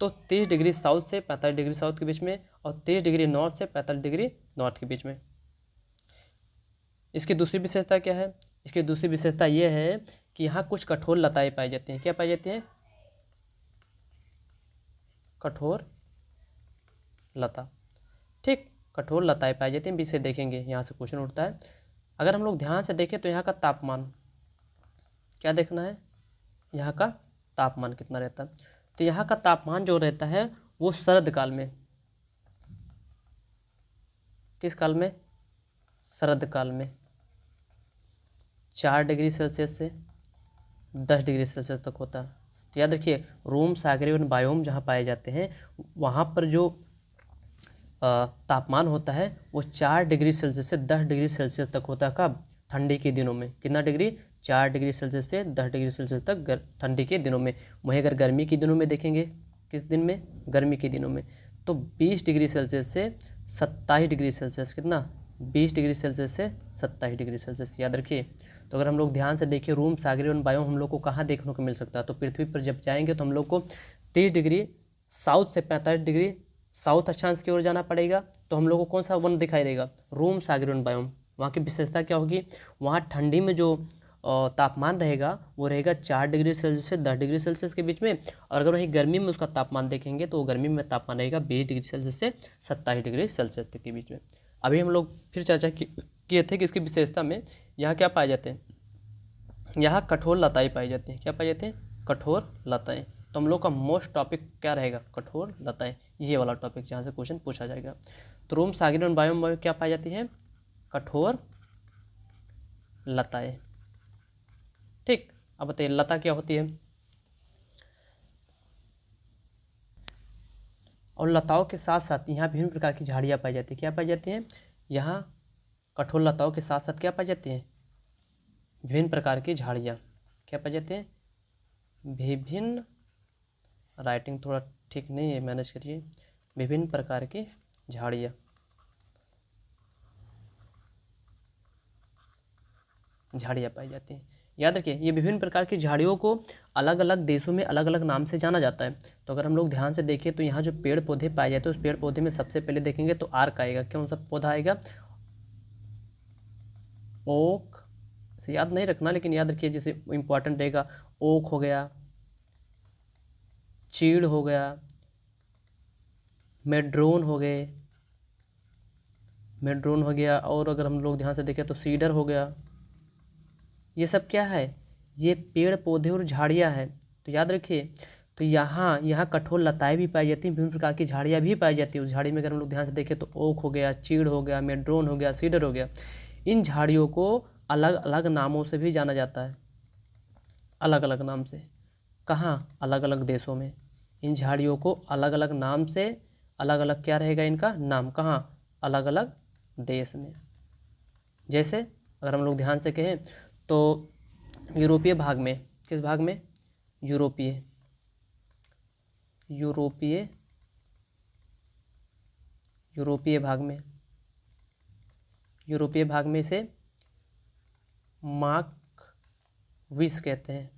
तो 30 डिग्री साउथ से 45 डिग्री साउथ के बीच में, और 30 डिग्री नॉर्थ से 45 डिग्री नॉर्थ के बीच में। इसकी दूसरी विशेषता क्या है? इसकी दूसरी विशेषता ये है कि यहाँ कुछ कठोर लताएं पाई जाती हैं। क्या पाई जाती हैं? कठोर लता। ठीक, कठोर लताएं पाई जाती हैं। इसे देखेंगे, यहाँ से क्वेश्चन उठता है। अगर हम लोग ध्यान से देखें तो यहाँ का तापमान, क्या देखना है? यहाँ का तापमान कितना रहता है? तो यहाँ का तापमान जो रहता है वो शरद काल में, किस काल में? शरद काल में 4 डिग्री सेल्सियस से 10 डिग्री सेल्सियस तक होता है। तो याद रखिए, रूम सागरीय वन बायोम जहाँ पाए जाते हैं वहाँ पर जो तापमान होता है वो 4 डिग्री सेल्सियस से 10 डिग्री सेल्सियस तक होता है। कब? ठंडी के दिनों में। कितना डिग्री? 4 डिग्री सेल्सियस से 10 डिग्री सेल्सियस तक ठंडी के दिनों में। वहीं अगर गर्मी के दिनों में देखेंगे, किस दिन में, गर्मी के दिनों में, तो 20 डिग्री सेल्सियस से 27 डिग्री सेल्सियस, कितना, 20 डिग्री सेल्सियस से 27 डिग्री सेल्सियस, याद रखिए। तो अगर हम लोग ध्यान से देखिए रूम सागरी वन बायोम हम लोग को कहाँ देखने को मिल सकता है, तो पृथ्वी पर जब जाएंगे तो हम लोग को 30 डिग्री साउथ से 45 डिग्री साउथ अक्षांश की ओर जाना पड़ेगा, तो हम लोग को कौन सा वन दिखाई देगा, रूम सागरी वन बायोम। वहाँ की विशेषता क्या होगी, वहाँ ठंडी में जो तापमान रहेगा वो रहेगा 4 डिग्री सेल्सियस से 10 डिग्री सेल्सियस के बीच में, और अगर वहीं गर्मी में उसका तापमान देखेंगे तो गर्मी में तापमान रहेगा 20 डिग्री सेल्सियस से 27 डिग्री सेल्सियस तक के बीच में। अभी हम लोग फिर चर्चा किए थे कि इसकी विशेषता में यहाँ क्या पाए जाते हैं, यहाँ कठोर लताएं पाई जाती हैं। क्या पाई जाती हैं, कठोर लताएं। तो हम लोग का मोस्ट टॉपिक क्या रहेगा, कठोर लताएं, ये वाला टॉपिक जहाँ से क्वेश्चन पूछा जाएगा। तो रूम सागरी वन बायोम में क्या पाई जाती है, कठोर लताएं। ठीक, अब बताइए लता क्या होती है। और लताओं के साथ साथ यहाँ विभिन्न प्रकार की झाड़ियाँ पाई जाती है। क्या पाई जाती हैं, यहाँ कठोर लताओं के साथ साथ क्या पाई जाती हैं, विभिन्न प्रकार की झाड़ियाँ। क्या पाई जाती हैं, विभिन्न, राइटिंग थोड़ा ठीक नहीं है, मैनेज करिए, विभिन्न प्रकार की झाड़ियाँ, झाड़ियाँ पाई जाती हैं। याद रखिए ये विभिन्न प्रकार की झाड़ियों को अलग अलग देशों में अलग अलग नाम से जाना जाता है। तो अगर हम लोग ध्यान से देखें तो यहाँ जो पेड़ पौधे पाए जाते हैं उस पेड़ पौधे में सबसे पहले देखेंगे तो आर्क आएगा। कौन सा पौधा आएगा, ओक, से याद नहीं रखना लेकिन याद रखिए जैसे इंपॉर्टेंट रहेगा, ओक हो गया, चीड़ हो गया, मेड्रोन हो गए, मेड्रोन हो गया, और अगर हम लोग ध्यान से देखें तो सीडर हो गया। ये सब क्या है, ये पेड़ पौधे और झाड़ियाँ हैं। तो याद रखिए, तो यहाँ कठोर लताएं भी पाई जाती हैं, विभिन्न प्रकार की झाड़ियाँ भी पाई जाती हैं। उस झाड़ी में अगर हम लोग ध्यान से देखें तो ओक हो गया, चीड़ हो गया, मेड्रोन हो गया, सीडर हो गया। इन झाड़ियों को अलग अलग नामों से भी जाना जाता है, अलग अलग नाम से। कहाँ, अलग अलग देशों में। इन झाड़ियों को अलग अलग नाम से, अलग अलग क्या रहेगा इनका नाम, कहाँ, अलग अलग देश में। जैसे अगर हम लोग ध्यान से कहें तो यूरोपीय भाग में, किस भाग में, यूरोपीय, यूरोपीय, यूरोपीय भाग में, यूरोपीय भाग में इसे मार्क विस कहते हैं।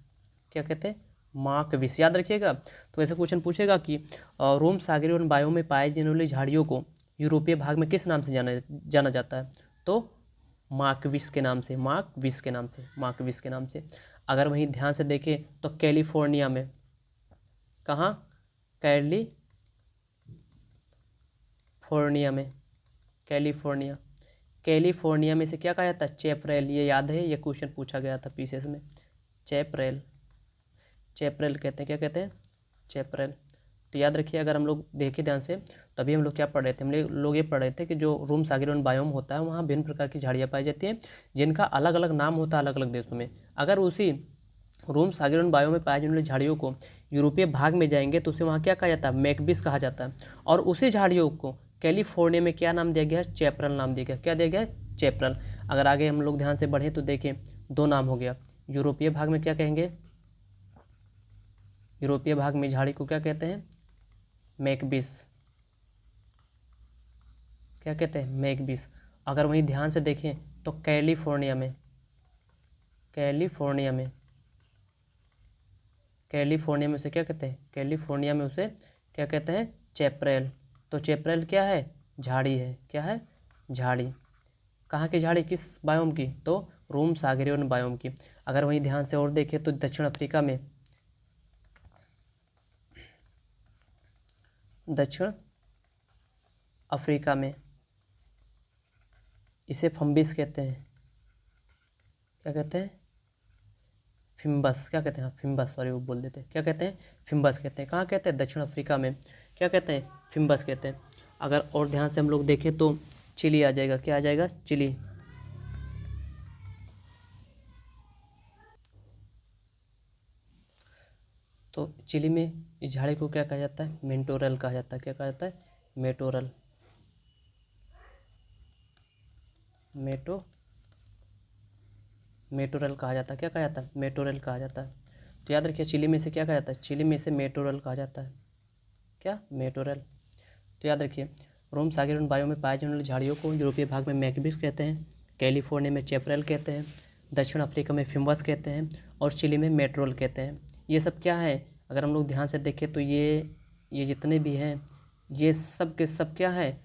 क्या कहते हैं, मार्क विस, याद रखिएगा। तो ऐसे क्वेश्चन पूछेगा कि रोम सागरी वन बायो में पाए जाने वाली झाड़ियों को यूरोपीय भाग में किस नाम से जाना जाता है, तो मार्कविस के नाम से, मार्कविस के नाम से, मार्कविस के नाम से। अगर वहीं ध्यान से देखें तो कैलिफोर्निया में, कहाँ, कैलिफोर्निया में, कैलिफोर्निया, कैलिफोर्निया में से क्या कहा जाता है, चैपरेल। ये याद है, ये क्वेश्चन पूछा गया था पीसीएस में, चैपरेल, चैपरेल कहते हैं। क्या कहते हैं, चैपरेल। तो याद रखिए अगर हम लोग देखें ध्यान से तो अभी हम लोग क्या पढ़ रहे थे, हम लोग ये पढ़ रहे थे कि जो रूम सागरी वन बायोम होता है वहाँ विभिन्न प्रकार की झाड़ियाँ पाई जाती हैं जिनका अलग अलग नाम होता है अलग अलग देशों में। अगर उसी रूम सागरी वन बायोम में पाई जाने वाली झाड़ियों को यूरोपीय भाग में जाएंगे तो उसे वहाँ क्या कहा जाता है, मैकबिस कहा जाता है। और उसी झाड़ियों को कैलिफोर्निया में क्या नाम दिया गया है, चैपरल नाम दिया गया। क्या दिया गया है, चैपरल। अगर आगे हम लोग ध्यान से बढ़ें तो देखें दो नाम हो गया, यूरोपीय भाग में क्या कहेंगे, यूरोपीय भाग में झाड़ी को क्या कहते हैं, मैकबिस। क्या कहते हैं, मैकबिस। अगर वहीं ध्यान से देखें तो कैलिफोर्निया में, कैलिफोर्निया में, कैलिफोर्निया में उसे क्या कहते हैं, कैलिफोर्निया में उसे क्या कहते हैं, चैपरेल। तो चैपरेल क्या है, झाड़ी है। क्या है, झाड़ी। कहाँ की झाड़ी, किस बायोम की, तो रूम सागरी वन बायोम की। अगर वहीं ध्यान से और देखें तो दक्षिण अफ्रीका में, दक्षिण अफ्रीका में इसे फम्बिस कहते हैं। क्या कहते हैं, फिम्बस। क्या कहते हैं, फिम्बस, सॉरी वो बोल देते हैं, क्या कहते हैं, फिम्बस कहते हैं। कहाँ कहते हैं, दक्षिण अफ्रीका में क्या कहते हैं, फिम्बस कहते हैं। अगर और ध्यान से हम लोग देखें तो चिली आ जाएगा। क्या आ जाएगा, चिली। तो चिली में इस झाड़ी को क्या कहा जाता है, मेंटोरल कहा जाता है। क्या कहा जाता है, मेटोरल, मेटोरल कहा जाता है। क्या कहा जाता है? मेटोरल कहा जाता है। तो याद रखिए चिली में से क्या कहा जाता है? चिली में से मेटोरल कहा जाता है। क्या? मेटोरल। तो याद रखिए रोम सागर उन बायो में पाए जाने वाली झाड़ियों को यूरोपीय भाग में मैकबिस कहते हैं, कैलिफोर्निया में चेपरेल कहते हैं, दक्षिण अफ्रीका में फिम्बस कहते हैं और चिली में मेट्रोल कहते हैं। ये सब क्या है? अगर हम लोग ध्यान से देखें तो ये जितने भी हैं ये सब के सब क्या है?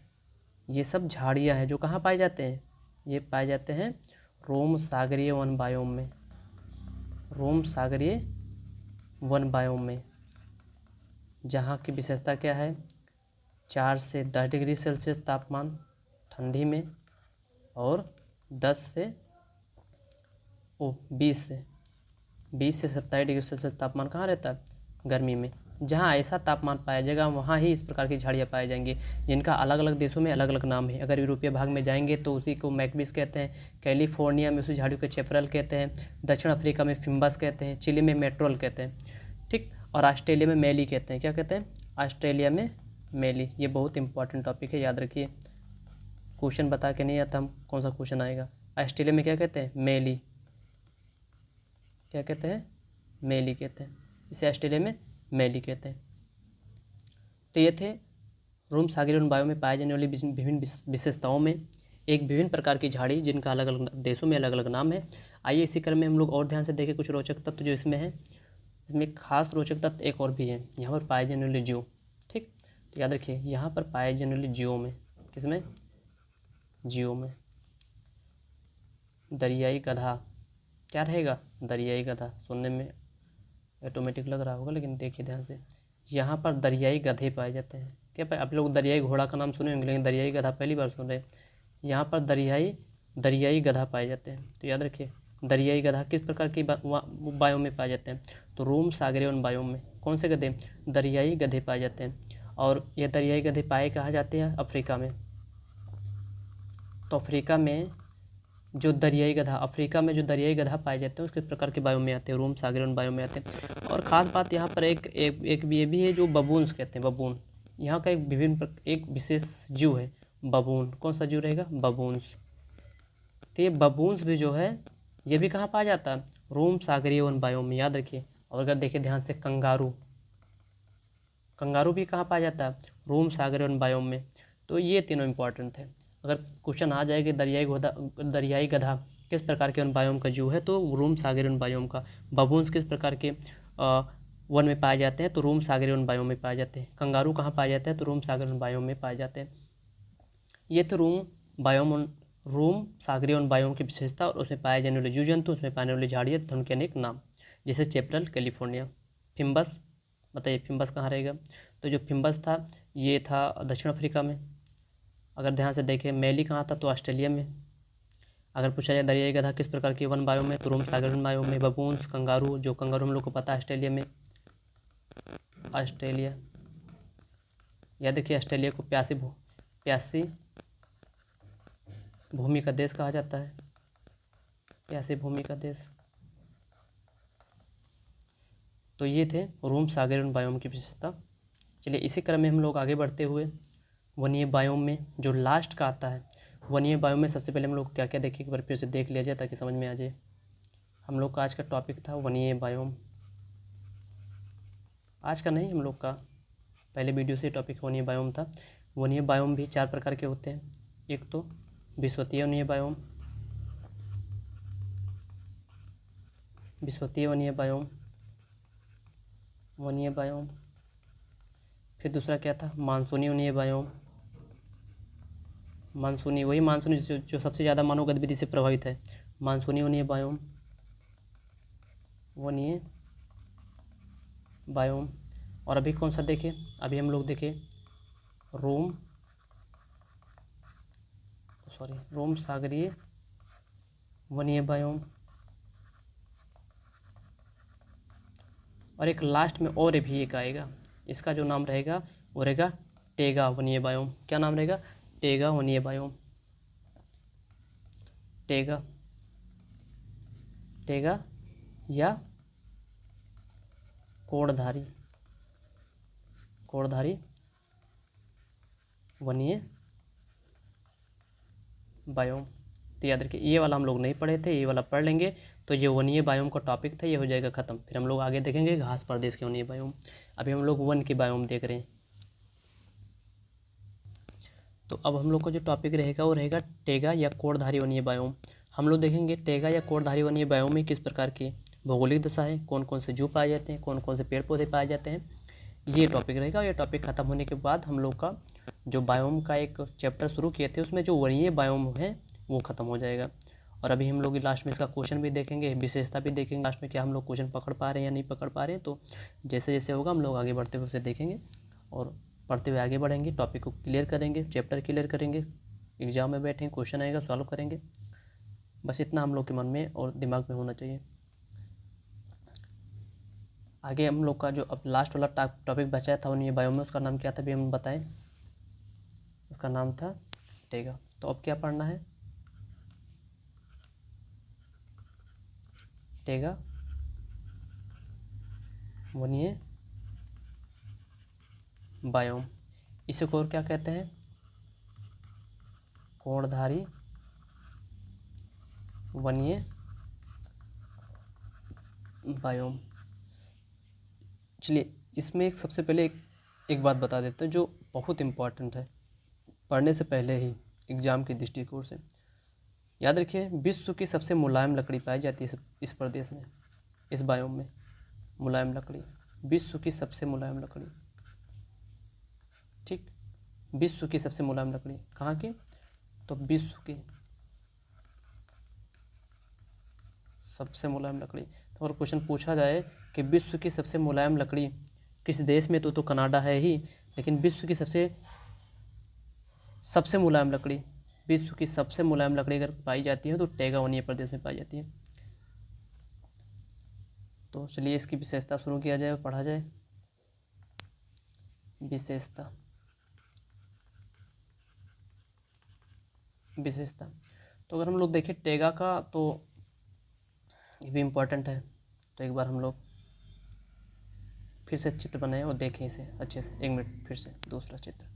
ये सब झाड़ियाँ हैं जो कहाँ पाए जाते हैं? ये पाए जाते हैं रोम सागरीय वन बायोम में। रोम सागरीय वन बायोम में, जहाँ की विशेषता क्या है? 4 से 10 डिग्री सेल्सियस तापमान ठंडी में और 10 से 20 से 27 डिग्री सेल्सियस तापमान कहाँ रहता है? गर्मी में। जहाँ ऐसा तापमान पाया जाएगा वहाँ ही इस प्रकार की झाड़ियाँ पाई जाएंगी, जिनका अलग अलग देशों में अलग अलग नाम है। अगर यूरोपीय भाग में जाएंगे तो उसी को मैकबिस कहते हैं, कैलिफोर्निया में उसी झाड़ियों को चेपरल कहते हैं, दक्षिण अफ्रीका में फिम्बस कहते हैं, चिली में मेट्रोल कहते हैं, ठीक। और ऑस्ट्रेलिया में मेली कहते हैं। क्या कहते हैं? ऑस्ट्रेलिया में मेली। ये बहुत इंपॉर्टेंट टॉपिक है, याद रखिए। क्वेश्चन बता के नहीं आता हम कौन सा क्वेश्चन आएगा। ऑस्ट्रेलिया में क्या कहते हैं? मेली। क्या कहते हैं? मेली कहते हैं। इसे ऑस्ट्रेलिया में मेली कहते हैं। तो ये थे रोम सागरीय वन बायो में पाए जाने वाली विभिन्न विशेषताओं में एक विभिन्न प्रकार की झाड़ी जिनका अलग अलग देशों में अलग अलग नाम है। आइए इसी क्रम में हम लोग और ध्यान से देखें कुछ रोचक तत्व जो इसमें है। इसमें एक खास रोचक तत्व एक और भी है, यहाँ पर पाए जाने वाले जीव, ठीक। तो याद रखिए यहाँ पर पाए जाने वाले जीवों में, किसमें? जीवों में दरियाई गधा। क्या रहेगा? दरियाई गधा। सुनने में ऑटोमेटिक लग रहा होगा लेकिन देखिए ध्यान से, यहाँ पर दरियाई गधे पाए जाते हैं। क्या पाए? आप लोग दरियाई घोड़ा का नाम सुने होंगे लेकिन दरियाई गधा पहली बार सुन रहे हैं। यहाँ पर दरियाई गधा पाए जाते हैं। तो याद रखिए दरियाई गधा किस प्रकार की बायोम में पाए जाते हैं? तो रोम सागरीय वन बायोम में। कौन से गधे? दरियाई गधे पाए जाते हैं। और ये दरियाई गधे पाए कहाँ जाते हैं? अफ्रीका में। तो अफ्रीका में जो दरियाई गधा, अफ्रीका में जो दरियाई गधा पाए जाते हैं उसके प्रकार के बायो में आते हैं, रोम सागरीय वन बायो में आते हैं। और ख़ास बात यहाँ पर एक ये भी है जो बबून्स कहते हैं। बबून यहाँ का एक विशेष जीव है, बबून। कौन सा जीव रहेगा? बबून्स। तो ये बबून्स भी जो है ये भी कहाँ पाया जाता है? रोम सागरीय वन बायो में, याद रखिए। और अगर देखिए ध्यान से कंगारू भी कहाँ पाया जाता है? रोम सागरीय वन बायोम में। तो ये तीनों इंपॉर्टेंट है। अगर क्वेश्चन आ जाए कि दरियाई गधा किस प्रकार के वन बायोम का जीव है तो रोम सागरीय वन बायोम का। बबून्स किस प्रकार के वन में पाए जाते हैं? तो रोम सागरीय वन बायोम में पाए जाते हैं। कंगारू कहाँ पाए जाते हैं? तो रोम सागरीय वन बायोम में पाए जाते हैं। ये तो रोम सागरीय वन बायोम की विशेषता और उसमें पाए जाने वाले जीव जंतु, उसमें पाने वाली झाड़ियाँ तथा उनके अनेक नाम, जैसे चेपरल कैलिफोर्निया। फिम्बस, बताइए फिम्बस कहाँ रहेगा? तो जो फिम्बस था ये था दक्षिण अफ्रीका में। अगर ध्यान से देखें मेली कहाँ था? तो ऑस्ट्रेलिया में। अगर पूछा जाए दरियाई गधा किस प्रकार के वन बायोम में? तो रोम सागरीय वन बायोम में। बबून्स, कंगारू, जो कंगारू हम लोग को पता है ऑस्ट्रेलिया में। ऑस्ट्रेलिया, याद देखिए ऑस्ट्रेलिया को प्यासी भूमि का देश कहा जाता है। प्यासी भूमि का देश। तो ये थे रोम सागरीय वन बायोम की विशेषता। चलिए इसी क्रम में हम लोग आगे बढ़ते हुए वनीय बायोम में जो लास्ट का आता है, वनीय बायोम में सबसे पहले हम लोग क्या क्या देखें एक बार फिर से देख लिया जाए ताकि समझ में आ जाए। हम लोग का आज का टॉपिक था वनीय बायोम। आज का नहीं, हम लोग का पहले वीडियो से टॉपिक वनीय बायोम था। वनीय बायोम भी 4 प्रकार के होते हैं। एक तो विषुवतीय वनीय बायोम, विषुवतीय वनीय बायोम, वनीय बायोम। फिर दूसरा क्या था? मानसूनी वनीय बायोम। मानसूनी, वही मानसूनी जो सबसे ज़्यादा मानव गतिविधि से प्रभावित है। मानसूनी वनीय बायोम, वनीय बायोम। और अभी कौन सा देखें? अभी हम लोग देखें रोम सागरीय वनीय बायोम। और एक लास्ट में और भी एक आएगा, इसका जो नाम रहेगा वो रहेगा टेगा वनीय बायोम। क्या नाम रहेगा? टेगा वनीय बायोम। टेगा या कोड़धारी वनीय बायोम। तो याद रखिए ये वाला हम लोग नहीं पढ़े थे, ये वाला पढ़ लेंगे तो ये वनीय बायोम का टॉपिक था ये हो जाएगा ख़त्म। फिर हम लोग आगे देखेंगे घास प्रदेश के वनीय बायोम। अभी हम लोग वन के बायोम देख रहे हैं। तो अब हम लोग का जो टॉपिक रहेगा वो रहेगा टेगा या कोड़धारी वनीय बायोम। हम लोग देखेंगे टेगा या कोड़धारी वनीय बायोम में किस प्रकार की भौगोलिक दशा है, कौन कौन से जू पाए जाते हैं, कौन कौन से पेड़ पौधे पाए जाते हैं, ये टॉपिक रहेगा। ये टॉपिक ख़त्म होने के बाद हम लोग का जो बायोम का एक चैप्टर शुरू किए थे उसमें जो वरीय बायोम है वो ख़त्म हो जाएगा। और अभी हम लोग लास्ट में इसका क्वेश्चन भी देखेंगे, विशेषता भी देखेंगे लास्ट में, क्या हम लोग क्वेश्चन पकड़ पा रहे हैं या नहीं पकड़ पा रहे हैं। तो जैसे जैसे होगा हम लोग आगे बढ़ते हुए उसे देखेंगे और पढ़ते हुए आगे बढ़ेंगे, टॉपिक को क्लियर करेंगे, चैप्टर क्लियर करेंगे, एग्जाम में बैठेंगे, क्वेश्चन आएगा सॉल्व करेंगे। बस इतना हम लोग के मन में और दिमाग में होना चाहिए। आगे हम लोग का जो अब लास्ट वाला टॉपिक बचाया था वनीय बायोम में, उसका नाम क्या था भी हम बताएं, उसका नाम था टेगा। तो अब क्या पढ़ना है, टेगा वनीय बायोम। इसे को और क्या कहते हैं, कोणधारी वनीय बायोम। चलिए इसमें एक सबसे पहले एक बात बता देते हैं जो बहुत इम्पोर्टेंट है पढ़ने से पहले ही एग्जाम के दृष्टिकोण से। याद रखिए विश्व की सबसे मुलायम लकड़ी पाई जाती है इस प्रदेश में, इस बायोम में। मुलायम लकड़ी, विश्व की सबसे मुलायम लकड़ी, ठीक, विश्व की सबसे मुलायम लकड़ी कहाँ की, तो विश्व की सबसे मुलायम लकड़ी। तो अगर क्वेश्चन पूछा जाए कि विश्व की सबसे मुलायम लकड़ी किस देश में, तो कनाडा है ही, लेकिन विश्व की सबसे मुलायम लकड़ी, विश्व की सबसे मुलायम लकड़ी अगर पाई जाती है तो टेगा वनीय प्रदेश में पाई जाती है। तो चलिए इसकी विशेषता शुरू किया जाए और पढ़ा जाए। विशेषता, विशेषता तो अगर हम लोग देखें टेगा का तो ये भी इम्पोर्टेंट है। तो एक बार हम लोग फिर से चित्र बनाएं और देखें इसे अच्छे से। 1 मिनट, फिर से दूसरा चित्र।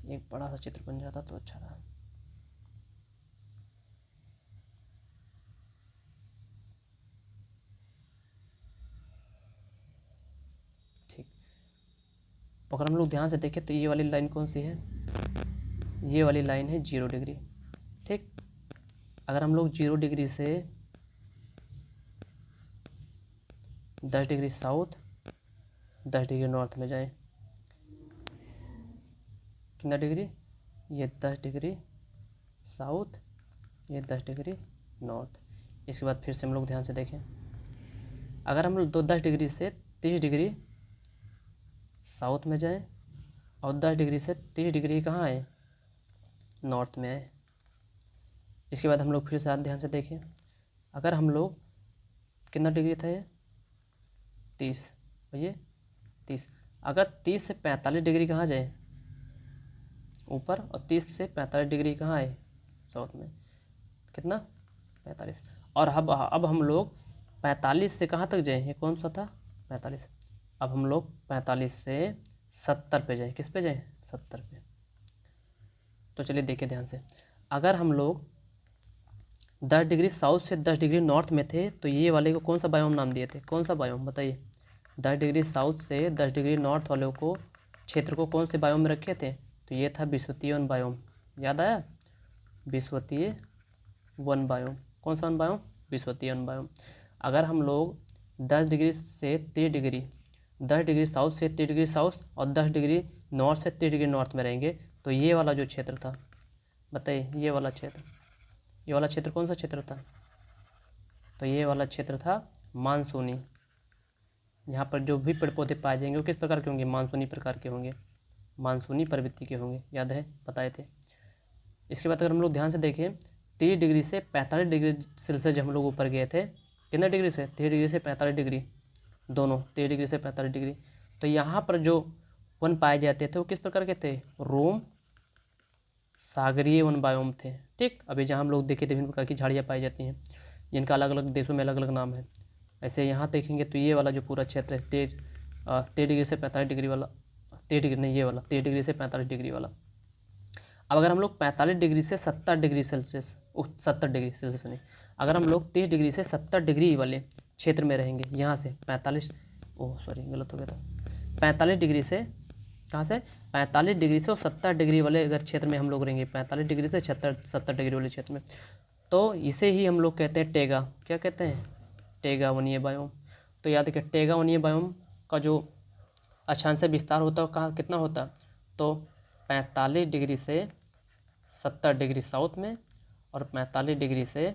एक बड़ा सा चित्र बन जाता तो अच्छा था। ठीक, अगर हम लोग ध्यान से देखें तो ये वाली लाइन कौन सी है, ये वाली लाइन है 0 डिग्री। ठीक, अगर हम लोग 0 डिग्री से 10 डिग्री साउथ 10 डिग्री नॉर्थ में जाए, कितना डिग्री, ये 10 डिग्री साउथ, ये 10 डिग्री नॉर्थ। इसके बाद फिर से हम लोग ध्यान से देखें, अगर हम लोग 10 डिग्री से 30 डिग्री साउथ में जाएं और 10 डिग्री से 30 डिग्री कहाँ आए, नॉर्थ में आए। इसके बाद हम लोग फिर से ध्यान से देखें, अगर हम लोग कितना डिग्री था ये 30 और ये 30, अगर 30 से 45 डिग्री कहाँ जाए ऊपर, और 30 से 45 डिग्री कहाँ आए साउथ में, कितना 45। और अब हम लोग 45 से कहाँ तक जाए, ये कौन सा था 45, अब हम लोग 45 से 70 पे जाए, किस पे जाए 70 पे। तो चलिए देखिए ध्यान से, अगर हम लोग 10 डिग्री साउथ से 10 डिग्री नॉर्थ में थे तो ये वाले को कौन सा बायोम नाम दिए थे, कौन सा बायोम बताइए। 10 डिग्री साउथ से 10 डिग्री नॉर्थ वाले को क्षेत्र को कौन से बायोम में रखे थे, तो ये था विषुवतीय वन बायोम। याद आया, विषुवतीय वन बायोम। कौन सा वन बायोम, विषुवतीय वन बायोम। अगर हम लोग 10 डिग्री से 30 डिग्री, 10 डिग्री साउथ से 30 डिग्री साउथ और 10 डिग्री नॉर्थ से 30 डिग्री नॉर्थ में रहेंगे तो ये वाला जो क्षेत्र था बताइए, ये वाला क्षेत्र कौन सा क्षेत्र था, तो ये वाला क्षेत्र था मानसूनी। यहाँ पर जो भी पेड़ पौधे पाए जाएंगे वो किस प्रकार के होंगे, मानसूनी प्रकार के होंगे, मानसूनी प्रवृत्ति के होंगे, याद है बताए थे। इसके बाद अगर हम लोग ध्यान से देखें 30 डिग्री से 45 डिग्री सेल्सियस जब हम लोग ऊपर गए थे, कितना डिग्री से, 30 डिग्री से 45 डिग्री, दोनों 30 डिग्री से 45 डिग्री, तो यहाँ पर जो वन पाए जाते थे वो किस प्रकार के थे, रोम सागरीय वन बायोम थे। ठीक, अभी जहाँ हम लोग देखे थे विभिन्न प्रकार की झाड़ियाँ पाई जाती हैं जिनका अलग अलग देशों में अलग अलग नाम है। ऐसे यहाँ देखेंगे तो ये वाला जो पूरा क्षेत्र है 30 डिग्री से 45 डिग्री वाला, 30 डिग्री नहीं, ये वाला 30 डिग्री से 45 डिग्री वाला। अब अगर हम लोग 45 डिग्री से 70 डिग्री सेल्सियस, 70 डिग्री सेल्सियस नहीं, अगर हम लोग 30 डिग्री से 70 डिग्री वाले क्षेत्र में रहेंगे, यहाँ से 45, ओह सॉरी गलत हो गया था, 45 डिग्री से, कहाँ से 45 डिग्री से और 70 डिग्री वाले अगर क्षेत्र में हम लोग रहेंगे, 45 डिग्री से 70 डिग्री वाले क्षेत्र में, तो इसे ही हम लोग कहते हैं टेगा, क्या कहते हैं, टेगा वनीय बायोम। तो याद रखिए टेगा वनीय बायोम का जो अक्षांश विस्तार होता है कहाँ कितना होता है, तो 45 डिग्री से 70 डिग्री साउथ में और 45 डिग्री से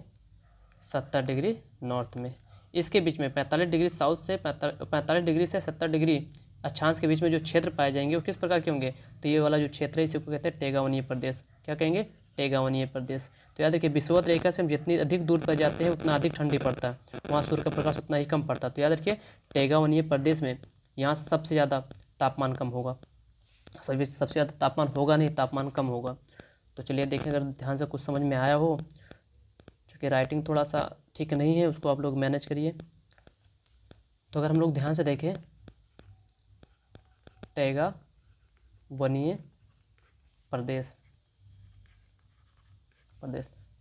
70 डिग्री नॉर्थ में, इसके बीच में 45 डिग्री साउथ से 45 डिग्री से 70 डिग्री अक्षांश के बीच में जो क्षेत्र पाए जाएंगे वो किस प्रकार के होंगे, तो ये वाला जो क्षेत्र है इसी को कहते हैं टेगावनीय प्रदेश। क्या कहेंगे, टेगावनीय प्रदेश। तो याद रखिए विषुवत रेखा से हम जितनी अधिक दूर पर जाते हैं उतना अधिक ठंडी पड़ता है, वहाँ सूर्य का प्रकाश उतना ही कम पड़ता है। तो याद रखिए टेगावनीय प्रदेश में यहाँ सबसे ज़्यादा तापमान कम होगा, सबसे ज़्यादा तापमान होगा नहीं, तापमान कम होगा। तो चलिए देखें, अगर ध्यान से कुछ समझ में आया हो, क्योंकि राइटिंग थोड़ा सा ठीक नहीं है, उसको आप लोग मैनेज करिए। तो अगर हम लोग ध्यान से देखें टेगा वनीय प्रदेश,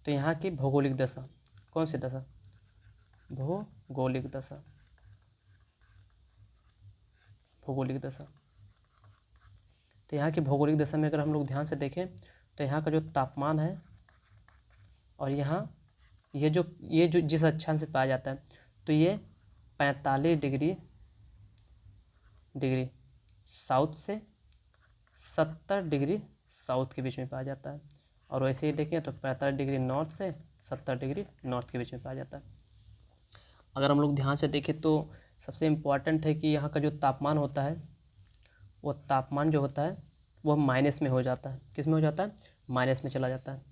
तो यहाँ की भौगोलिक दशा, कौन सी दशा, भौगोलिक दशा, भौगोलिक दशा। तो यहाँ की भौगोलिक दशा में अगर हम लोग ध्यान से देखें तो यहाँ का जो तापमान है और यहाँ ये जो जिस अक्षांश से पाया जाता है, तो ये 45 डिग्री साउथ से 70 डिग्री साउथ के बीच में पाया जाता है, और वैसे ही देखें तो 45 डिग्री नॉर्थ से 70 डिग्री नॉर्थ के बीच में पाया जाता है। अगर हम लोग ध्यान से देखें तो सबसे इम्पॉर्टेंट है कि यहाँ का जो तापमान होता है, वो तापमान जो होता है वो माइनस में हो जाता है। किस में हो जाता है, माइनस में चला जाता है।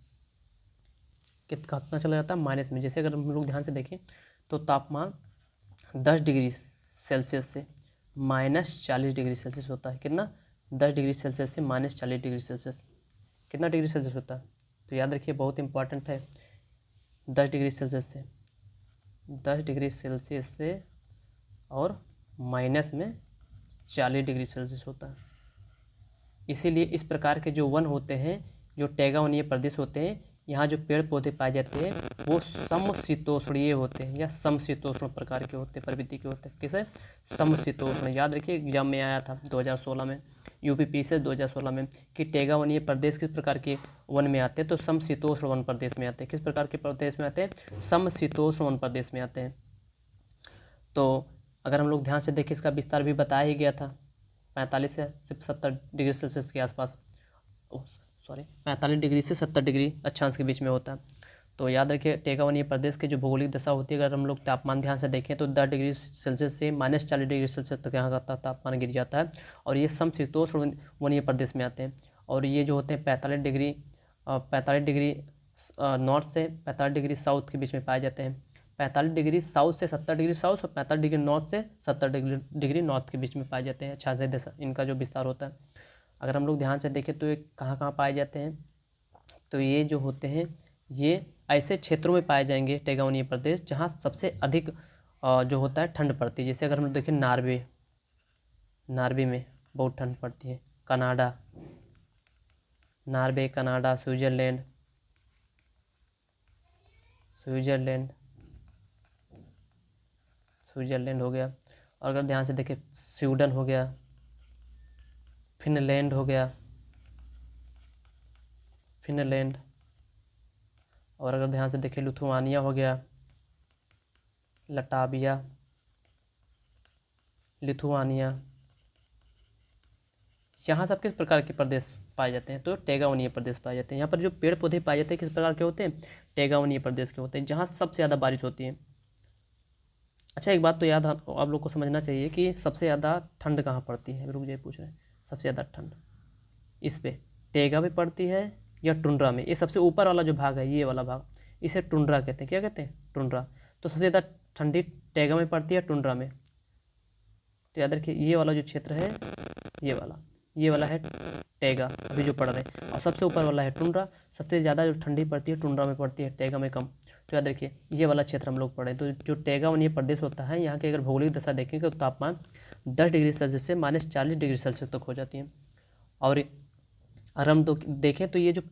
कितना चला जाता है, माइनस में। जैसे अगर हम लोग ध्यान से देखें तो तापमान 10 डिग्री सेल्सियस से -40 डिग्री सेल्सियस होता है। कितना, 10 डिग्री सेल्सियस से -40 डिग्री सेल्सियस, कितना डिग्री सेल्सियस होता है, तो याद रखिए बहुत इंपॉर्टेंट है, 10 डिग्री सेल्सियस से, 10 डिग्री सेल्सियस से और माइनस में 40 डिग्री सेल्सियस होता है। इसीलिए इस प्रकार के जो वन होते हैं, जो टेगावनीय प्रदेश होते हैं, यहाँ जो पेड़ पौधे पाए जाते हैं वो समशीतोष्णीय होते हैं या समशीतोष्ण प्रकार के होते हैं, प्रवृत्ति के होते हैं। किसे, समशीतोष्ण। याद रखिए एग्जाम में आया था 2016 में, यूपीपी से 2016 में, कि टेगावनीय प्रदेश किस प्रकार के वन में आते हैं, तो समशीतोष्ण वन प्रदेश में आते हैं। किस प्रकार के प्रदेश में आते हैं, समशीतोष्ण वन प्रदेश में आते हैं। तो अगर हम लोग ध्यान से देखें, इसका विस्तार भी बताया ही गया था, 45 से 70 डिग्री सेल्सियस के आसपास, 45 डिग्री से 70 डिग्री अक्षांश के बीच में होता है। तो याद रखिए टेगावनीय प्रदेश की जो भौगोलिक दशा होती है, अगर हम लोग तापमान ध्यान से देखें तो 10 डिग्री सेल्सियस से -40 डिग्री सेल्सियस तक यहाँ का तापमान गिर जाता है, और ये समशीतोष्ण वनीय प्रदेश में आते हैं। और ये जो होते हैं 45 डिग्री नॉर्थ से 45 डिग्री साउथ के बीच में पाए जाते हैं। 45 डिग्री साउथ से 70 डिग्री साउथ और 45 डिग्री नॉर्थ से 70 डिग्री नॉर्थ के बीच में पाए जाते हैं अक्षांशीय दशा, इनका जो विस्तार होता है। अगर हम लोग ध्यान से देखें तो ये कहाँ कहाँ पाए जाते हैं, तो ये जो होते हैं ये ऐसे क्षेत्रों में पाए जाएंगे टेगावनीय प्रदेश जहाँ सबसे अधिक जो होता है ठंड पड़ती है। जैसे अगर हम लोग देखें नार्वे में बहुत ठंड पड़ती है, नार्वे, कनाडा, स्विट्ज़रलैंड हो गया। और अगर ध्यान से देखें स्वीडन हो गया, फिनलैंड हो गया, और अगर ध्यान से देखें लिथुआनिया हो गया, लटाविया, लिथुआनिया, यहाँ सब किस प्रकार के प्रदेश पाए जाते हैं, तो टेगावनीय प्रदेश पाए जाते हैं। यहाँ पर जो पेड़ पौधे पाए जाते हैं किस प्रकार के होते हैं, टेगावनीय प्रदेश के होते हैं, जहाँ सबसे ज़्यादा बारिश होती है। अच्छा एक बात तो याद आप लोग को समझना चाहिए कि सबसे ज़्यादा ठंड कहाँ पड़ती है, रुक जाइए पूछ रहे हैं, सबसे ज़्यादा ठंड इस पे टेगा में पड़ती है या टुंड्रा में। ये सबसे ऊपर वाला जो भाग है, ये वाला भाग, इसे टुंड्रा कहते हैं। क्या कहते हैं, टुंड्रा। तो सबसे ज़्यादा ठंडी टेगा में पड़ती है टुंड्रा में। तो याद रखिए ये वाला जो क्षेत्र है, ये वाला ये वाला है टैगा अभी जो पड़ रहे हैं, और सबसे ऊपर वाला है टुंड्रा। सबसे ज़्यादा जो ठंडी पड़ती है टुंड्रा में पड़ती है, टैगा में कम। तो याद रखिए ये वाला क्षेत्र हम लोग पढ़े। तो जो टैगा वनीय प्रदेश होता है, यहाँ की अगर भौगोलिक दशा देखेंगे तो तापमान 10 डिग्री सेल्सियस से -40 डिग्री सेल्सियस तक हो जाती है। और अगर हम देखें तो ये जो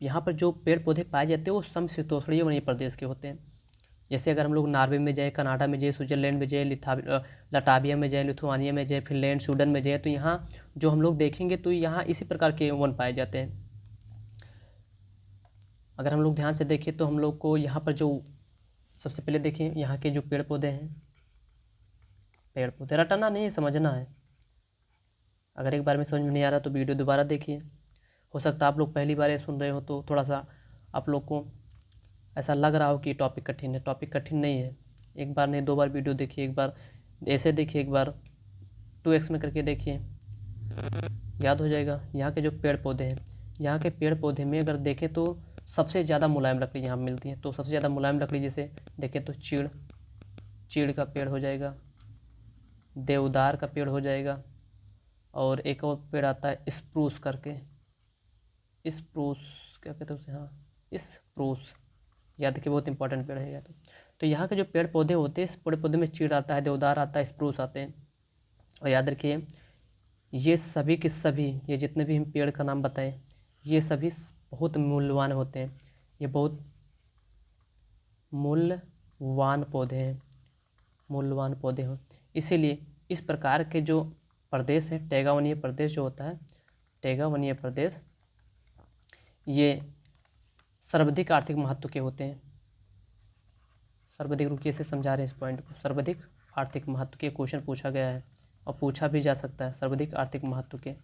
यहाँ पर जो पेड़ पौधे पाए जाते हैं वो समशीतोष्णीय वनीय प्रदेश के होते हैं। जैसे अगर हम लोग नॉर्वे में जाए, कनाडा में जाए, स्विट्जरलैंड में जाए, लटाविया में जाए, लिथुआनिया में जाए, फिनलैंड, स्वीडन में जाए, तो यहाँ जो हम लोग देखेंगे तो यहाँ इसी प्रकार के वन पाए जाते हैं। अगर हम लोग ध्यान से देखें तो हम लोग को यहाँ पर जो सबसे पहले देखें यहाँ के जो पेड़ पौधे हैं, पेड़ पौधे रटना नहीं समझना है। अगर एक बार में समझ में नहीं आ रहा तो वीडियो दोबारा देखिए। हो सकता है आप लोग पहली बार ये सुन रहे हो तो थोड़ा सा आप लोग को ऐसा लग रहा हो कि टॉपिक कठिन है। टॉपिक कठिन नहीं है। एक बार नहीं 2 बार वीडियो देखिए, एक बार ऐसे देखिए, एक बार 2x में करके देखिए, याद हो जाएगा। यहाँ के जो पेड़ पौधे हैं, यहाँ के पेड़ पौधे में अगर देखें तो सबसे ज़्यादा मुलायम लकड़ी यहाँ मिलती है। तो सबसे ज़्यादा मुलायम लकड़ी जैसे देखें तो चीड़ का पेड़ हो जाएगा, देवदार का पेड़ हो जाएगा, और एक और पेड़ आता है स्प्रूस करके, स्प्रूस क्या कहते हैं उसे, हाँ स्प्रूस, याद रखिए बहुत इंपॉर्टेंट पेड़ है। तो यहाँ के जो पेड़ पौधे होते हैं, इस पेड़ पौधे में चीड़ आता है, देवदार आता है, स्प्रूस आते हैं। और याद रखिए ये सभी के सभी, ये जितने भी हम पेड़ का नाम बताएं, ये सभी बहुत मूल्यवान होते हैं। ये बहुत मूल्यवान पौधे हैं, मूल्यवान पौधे हों। इसीलिए इस प्रकार के जो प्रदेश है, टैगा वनीय प्रदेश जो होता है, टैगा वनीय प्रदेश, ये सर्वाधिक आर्थिक महत्व के होते हैं। सर्वाधिक, रुकिए से समझा रहे हैं इस पॉइंट को। सर्वाधिक आर्थिक महत्व के क्वेश्चन पूछा गया है और पूछा भी जा सकता है, सर्वाधिक आर्थिक महत्व के। तो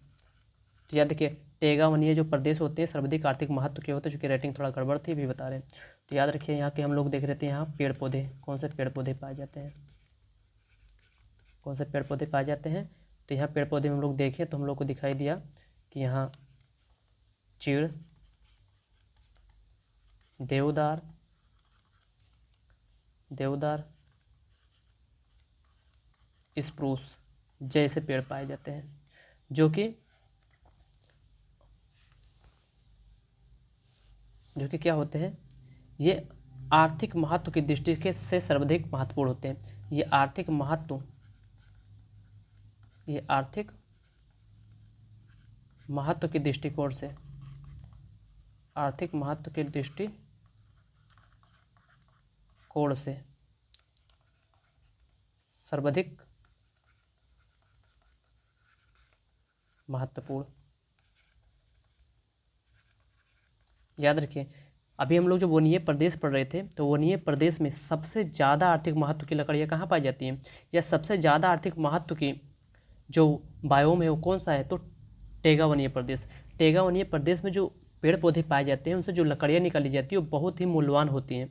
याद रखिए टैगा वनीय जो प्रदेश होते हैं सर्वाधिक आर्थिक महत्व के होते हैं, चूँकि रेटिंग थोड़ा गड़बड़ थी भी बता रहे हैं। तो याद रखिए यहाँ के हम लोग देख रहे थे, यहाँ पेड़ पौधे, कौन से पेड़ पौधे पाए जाते हैं, कौन से पेड़ पौधे पाए जाते हैं। तो यहाँ पेड़ पौधे में हम लोग देखें तो हम लोग को दिखाई दिया कि यहाँ चीड़, देवदार, स्प्रूस जैसे पेड़ पाए जाते हैं, जो कि क्या होते हैं, ये आर्थिक महत्व की दृष्टि से सर्वाधिक महत्वपूर्ण होते हैं। ये आर्थिक महत्व के दृष्टिकोण से, आर्थिक महत्व के दृष्टिकोण से सर्वाधिक महत्वपूर्ण। याद रखिए अभी हम लोग जो वनीय प्रदेश पढ़ रहे थे, तो वनीय प्रदेश में सबसे ज़्यादा आर्थिक महत्व की लकड़ियाँ कहाँ पाई जाती हैं, या सबसे ज़्यादा आर्थिक महत्व की जो बायोम है वो कौन सा है, तो टैगा वनीय प्रदेश। टैगा वनीय प्रदेश में जो पेड़ पौधे पाए जाते हैं उनसे जो लकड़ियाँ निकाली जाती है वो बहुत ही मूल्यवान होती हैं।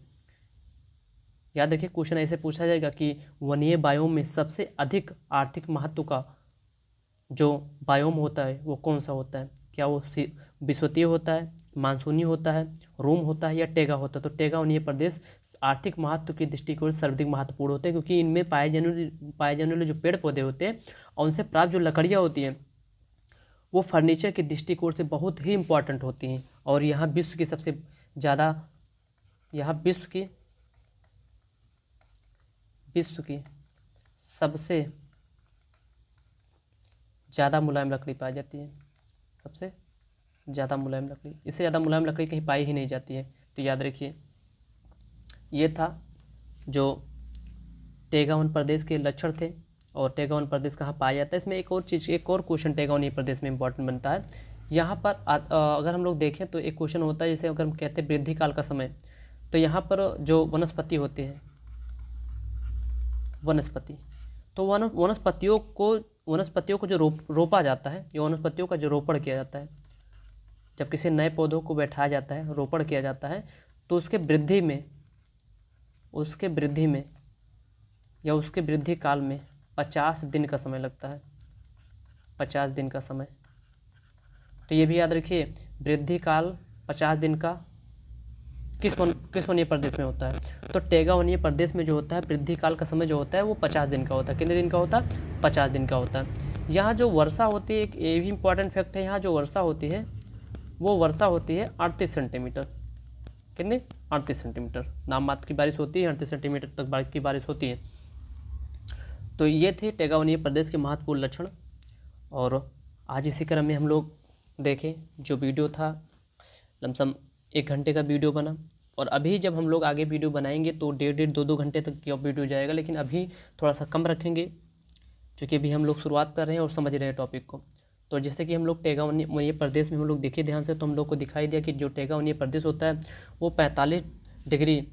याद रखिए क्वेश्चन ऐसे पूछा जाएगा कि वनीय बायोम में सबसे अधिक आर्थिक महत्व का जो बायोम होता है वो कौन सा होता है, क्या वो विषुवतीय होता है, मानसूनी होता है, रूम होता है, या टैगा होता है। तो टैगा वनीय प्रदेश आर्थिक महत्व की दृष्टिकोण से सर्वाधिक महत्वपूर्ण होते हैं, क्योंकि इनमें पाए जाने वाले जो पेड़ पौधे होते हैं और उनसे प्राप्त जो लकड़ियाँ होती हैं वो फर्नीचर के दृष्टिकोण से बहुत ही इम्पॉर्टेंट होती हैं। और यहाँ विश्व की सबसे ज़्यादा, यहाँ विश्व की सबसे ज़्यादा मुलायम लकड़ी पाई जाती है, सबसे ज़्यादा मुलायम लकड़ी, इससे ज़्यादा मुलायम लकड़ी कहीं पाई ही नहीं जाती है। तो याद रखिए ये था जो टैगा वन प्रदेश के लक्षण थे और टैगा वन प्रदेश कहाँ पाया जाता है। इसमें एक और चीज़, एक और क्वेश्चन टैगा वन प्रदेश में इंपॉर्टेंट बनता है। यहाँ पर अगर हम लोग देखें तो एक क्वेश्चन होता है, जैसे अगर हम कहते हैं वृद्धि काल का समय, तो यहाँ पर जो वनस्पति होते हैं, वनस्पति, तो वनस्पतियों को जो रोपा जाता है, या वनस्पतियों का जो रोपण किया जाता है, जब किसी नए पौधों को बैठाया जाता है, रोपण किया जाता है, तो उसके वृद्धि में या उसके वृद्धि काल में 50 दिन का समय लगता है, 50 दिन का समय। तो ये भी याद रखिए वृद्धि काल 50 दिन का किस वनीय प्रदेश में होता है, तो टैगा वनीय प्रदेश में जो होता है वृद्धि काल का समय जो होता है वो 50 दिन का होता है। कितने दिन का होता है, 50 दिन का होता है। यहाँ जो वर्षा होती है, एक ये भी इम्पॉर्टेंट फैक्ट है, यहाँ जो वर्षा होती है वो वर्षा होती है 38 सेंटीमीटर। कितने? 38 सेंटीमीटर। नाम मात्र की बारिश होती है, 38 सेंटीमीटर तक की बारिश होती है। तो ये थे टैगा वनीय प्रदेश के महत्वपूर्ण लक्षण। और आज इसी क्रम में हम लोग देखें, जो वीडियो था लमसम 1 घंटे का वीडियो बना, और अभी जब हम लोग आगे वीडियो बनाएंगे तो 1.5 2 घंटे तक की वीडियो जाएगा, लेकिन अभी थोड़ा सा कम रखेंगे क्योंकि अभी हम लोग शुरुआत कर रहे हैं और समझ रहे हैं टॉपिक को। तो जैसे कि हम लोग टैगा वनीय प्रदेश में हम लोग देखे ध्यान से, तो हम लोग को दिखाई दिया कि जो टैगा वनीय प्रदेश होता है वो 45 डिग्री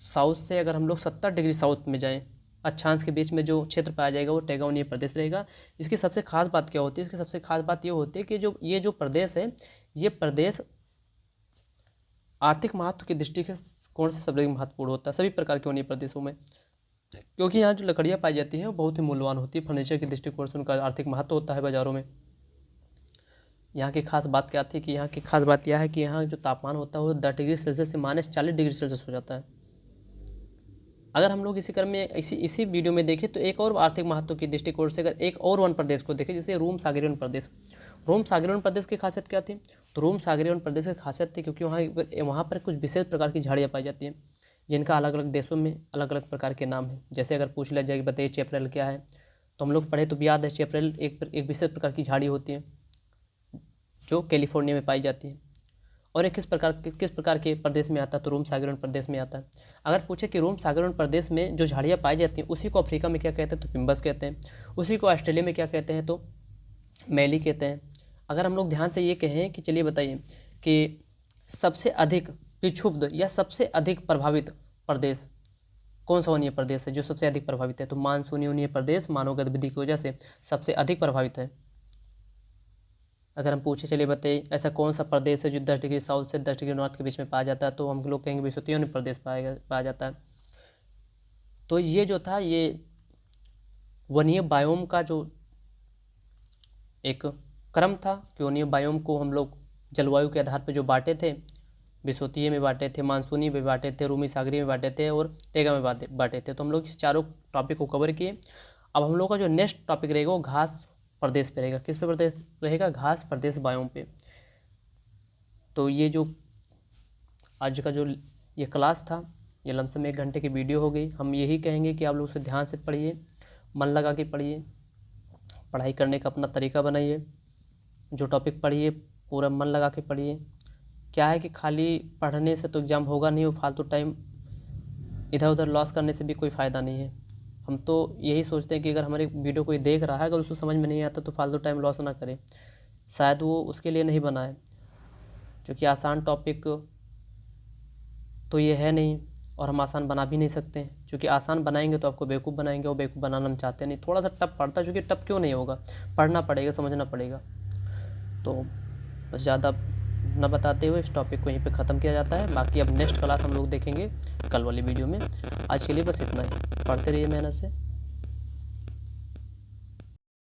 साउथ से अगर हम लोग 70 डिग्री साउथ में जाएँ, अक्षांश के बीच में जो क्षेत्र पाया जाएगा वो टैगा वनीय प्रदेश रहेगा। इसकी सबसे खास बात क्या होती है? इसकी सबसे खास बात ये होती है कि जो प्रदेश है, ये प्रदेश आर्थिक महत्व की दृष्टि से कौन से सबसे महत्वपूर्ण होता है सभी प्रकार के वनीय प्रदेशों में, क्योंकि यहाँ जो लकड़ियाँ पाई जाती हैं वो बहुत ही मूल्यवान होती है। फर्नीचर के दृष्टिकोण से उनका आर्थिक महत्व होता है बाज़ारों में। यहाँ की खास बात क्या थी कि यहाँ की खास बात यह है कि यहाँ जो तापमान होता है वो 10 डिग्री सेल्सियस से -40 डिग्री सेल्सियस हो जाता है। अगर हम लोग इसी क्रम में इसी वीडियो में देखें तो एक और आर्थिक महत्व की दृष्टिकोण से अगर एक और वन प्रदेश को देखें, जैसे रोम सागरीय वन प्रदेश। रोम सागरीय वन प्रदेश की खासियत क्या थी? तो रोम सागरीय वन प्रदेश की खासियत थी क्योंकि वहाँ पर कुछ विशेष प्रकार की झाड़ियाँ पाई जाती हैं, जिनका अलग अलग देशों में अलग अलग प्रकार के नाम हैं। जैसे अगर पूछ लिया जाए कि बताइए चेपरेल क्या है, तो हम लोग पढ़े तो याद है, चेपरेल एक विशेष प्रकार की झाड़ी होती है जो कैलिफोर्निया में पाई जाती है। और ये किस प्रकार के प्रदेश में आता है? तो रोम सागरीय वन प्रदेश में आता है। अगर पूछे कि रोम सागरीय वन प्रदेश में जो झाड़ियाँ पाई जाती हैं उसी को अफ्रीका में क्या कहते हैं? तो पिम्बस कहते हैं। उसी को ऑस्ट्रेलिया में क्या कहते हैं? तो मैली कहते हैं। अगर हम लोग ध्यान से ये कहें कि चलिए बताइए कि सबसे अधिक विक्षुब्ध या सबसे अधिक प्रभावित प्रदेश कौन सा वनीय प्रदेश है जो सबसे अधिक प्रभावित है? तो मानसूनी वनीय प्रदेश मानव गतिविधि की वजह से सबसे अधिक प्रभावित है। अगर हम पूछे चलिए बताइए ऐसा कौन सा प्रदेश है जो 10 डिग्री साउथ से 10 डिग्री नॉर्थ के बीच में पाया जाता है? तो हम लोग कहेंगे विषुवतीय वनीय प्रदेश पाया जाता है। तो ये जो था ये वनीय बायोम का जो एक क्रम था कि वनीय बायोम को हम लोग जलवायु के आधार पर जो बांटे थे, विषुवतीय में बांटे थे, मानसूनी में बांटे थे, रोमी सागरीय में बांटे थे और टैगा में बांटे थे। तो हम लोग इस चारों टॉपिक को कवर किए। अब हम लोग का जो नेक्स्ट टॉपिक रहेगा वो घास प्रदेश पे रहेगा। किस पे प्रदेश रहेगा? घास प्रदेश बायोम पे। तो ये जो आज का जो ये क्लास था ये लमसम 1 घंटे की वीडियो हो गई। हम यही कहेंगे कि आप लोग उसे ध्यान से पढ़िए, मन लगा के पढ़िए, पढ़ाई करने का अपना तरीका बनाइए, जो टॉपिक पढ़िए पूरा मन लगा के पढ़िए। क्या है कि खाली पढ़ने से तो एग्ज़ाम होगा नहीं, वो फालतू टाइम इधर उधर लॉस करने से भी कोई फ़ायदा नहीं है। हम तो यही सोचते हैं कि अगर हमारे वीडियो कोई देख रहा है अगर उसको समझ में नहीं आता तो फालतू टाइम लॉस ना करे, शायद वो उसके लिए नहीं बना है, क्योंकि आसान टॉपिक तो ये है नहीं और हम आसान बना भी नहीं सकते, क्योंकि आसान बनाएंगे तो आपको बेवकूफ़ बनाएंगे और बेवकूफ़ बनाना हम चाहते नहीं। थोड़ा सा टफ पड़ता है, क्योंकि टफ क्यों नहीं होगा, पढ़ना पड़ेगा, समझना पड़ेगा। तो बस ज़्यादा न बताते हुए इस टॉपिक को यहीं पे ख़त्म किया जाता है। बाकी अब नेक्स्ट क्लास हम लोग देखेंगे कल वाली वीडियो में। आज के लिए बस इतना ही। पढ़ते रहिए मेहनत से।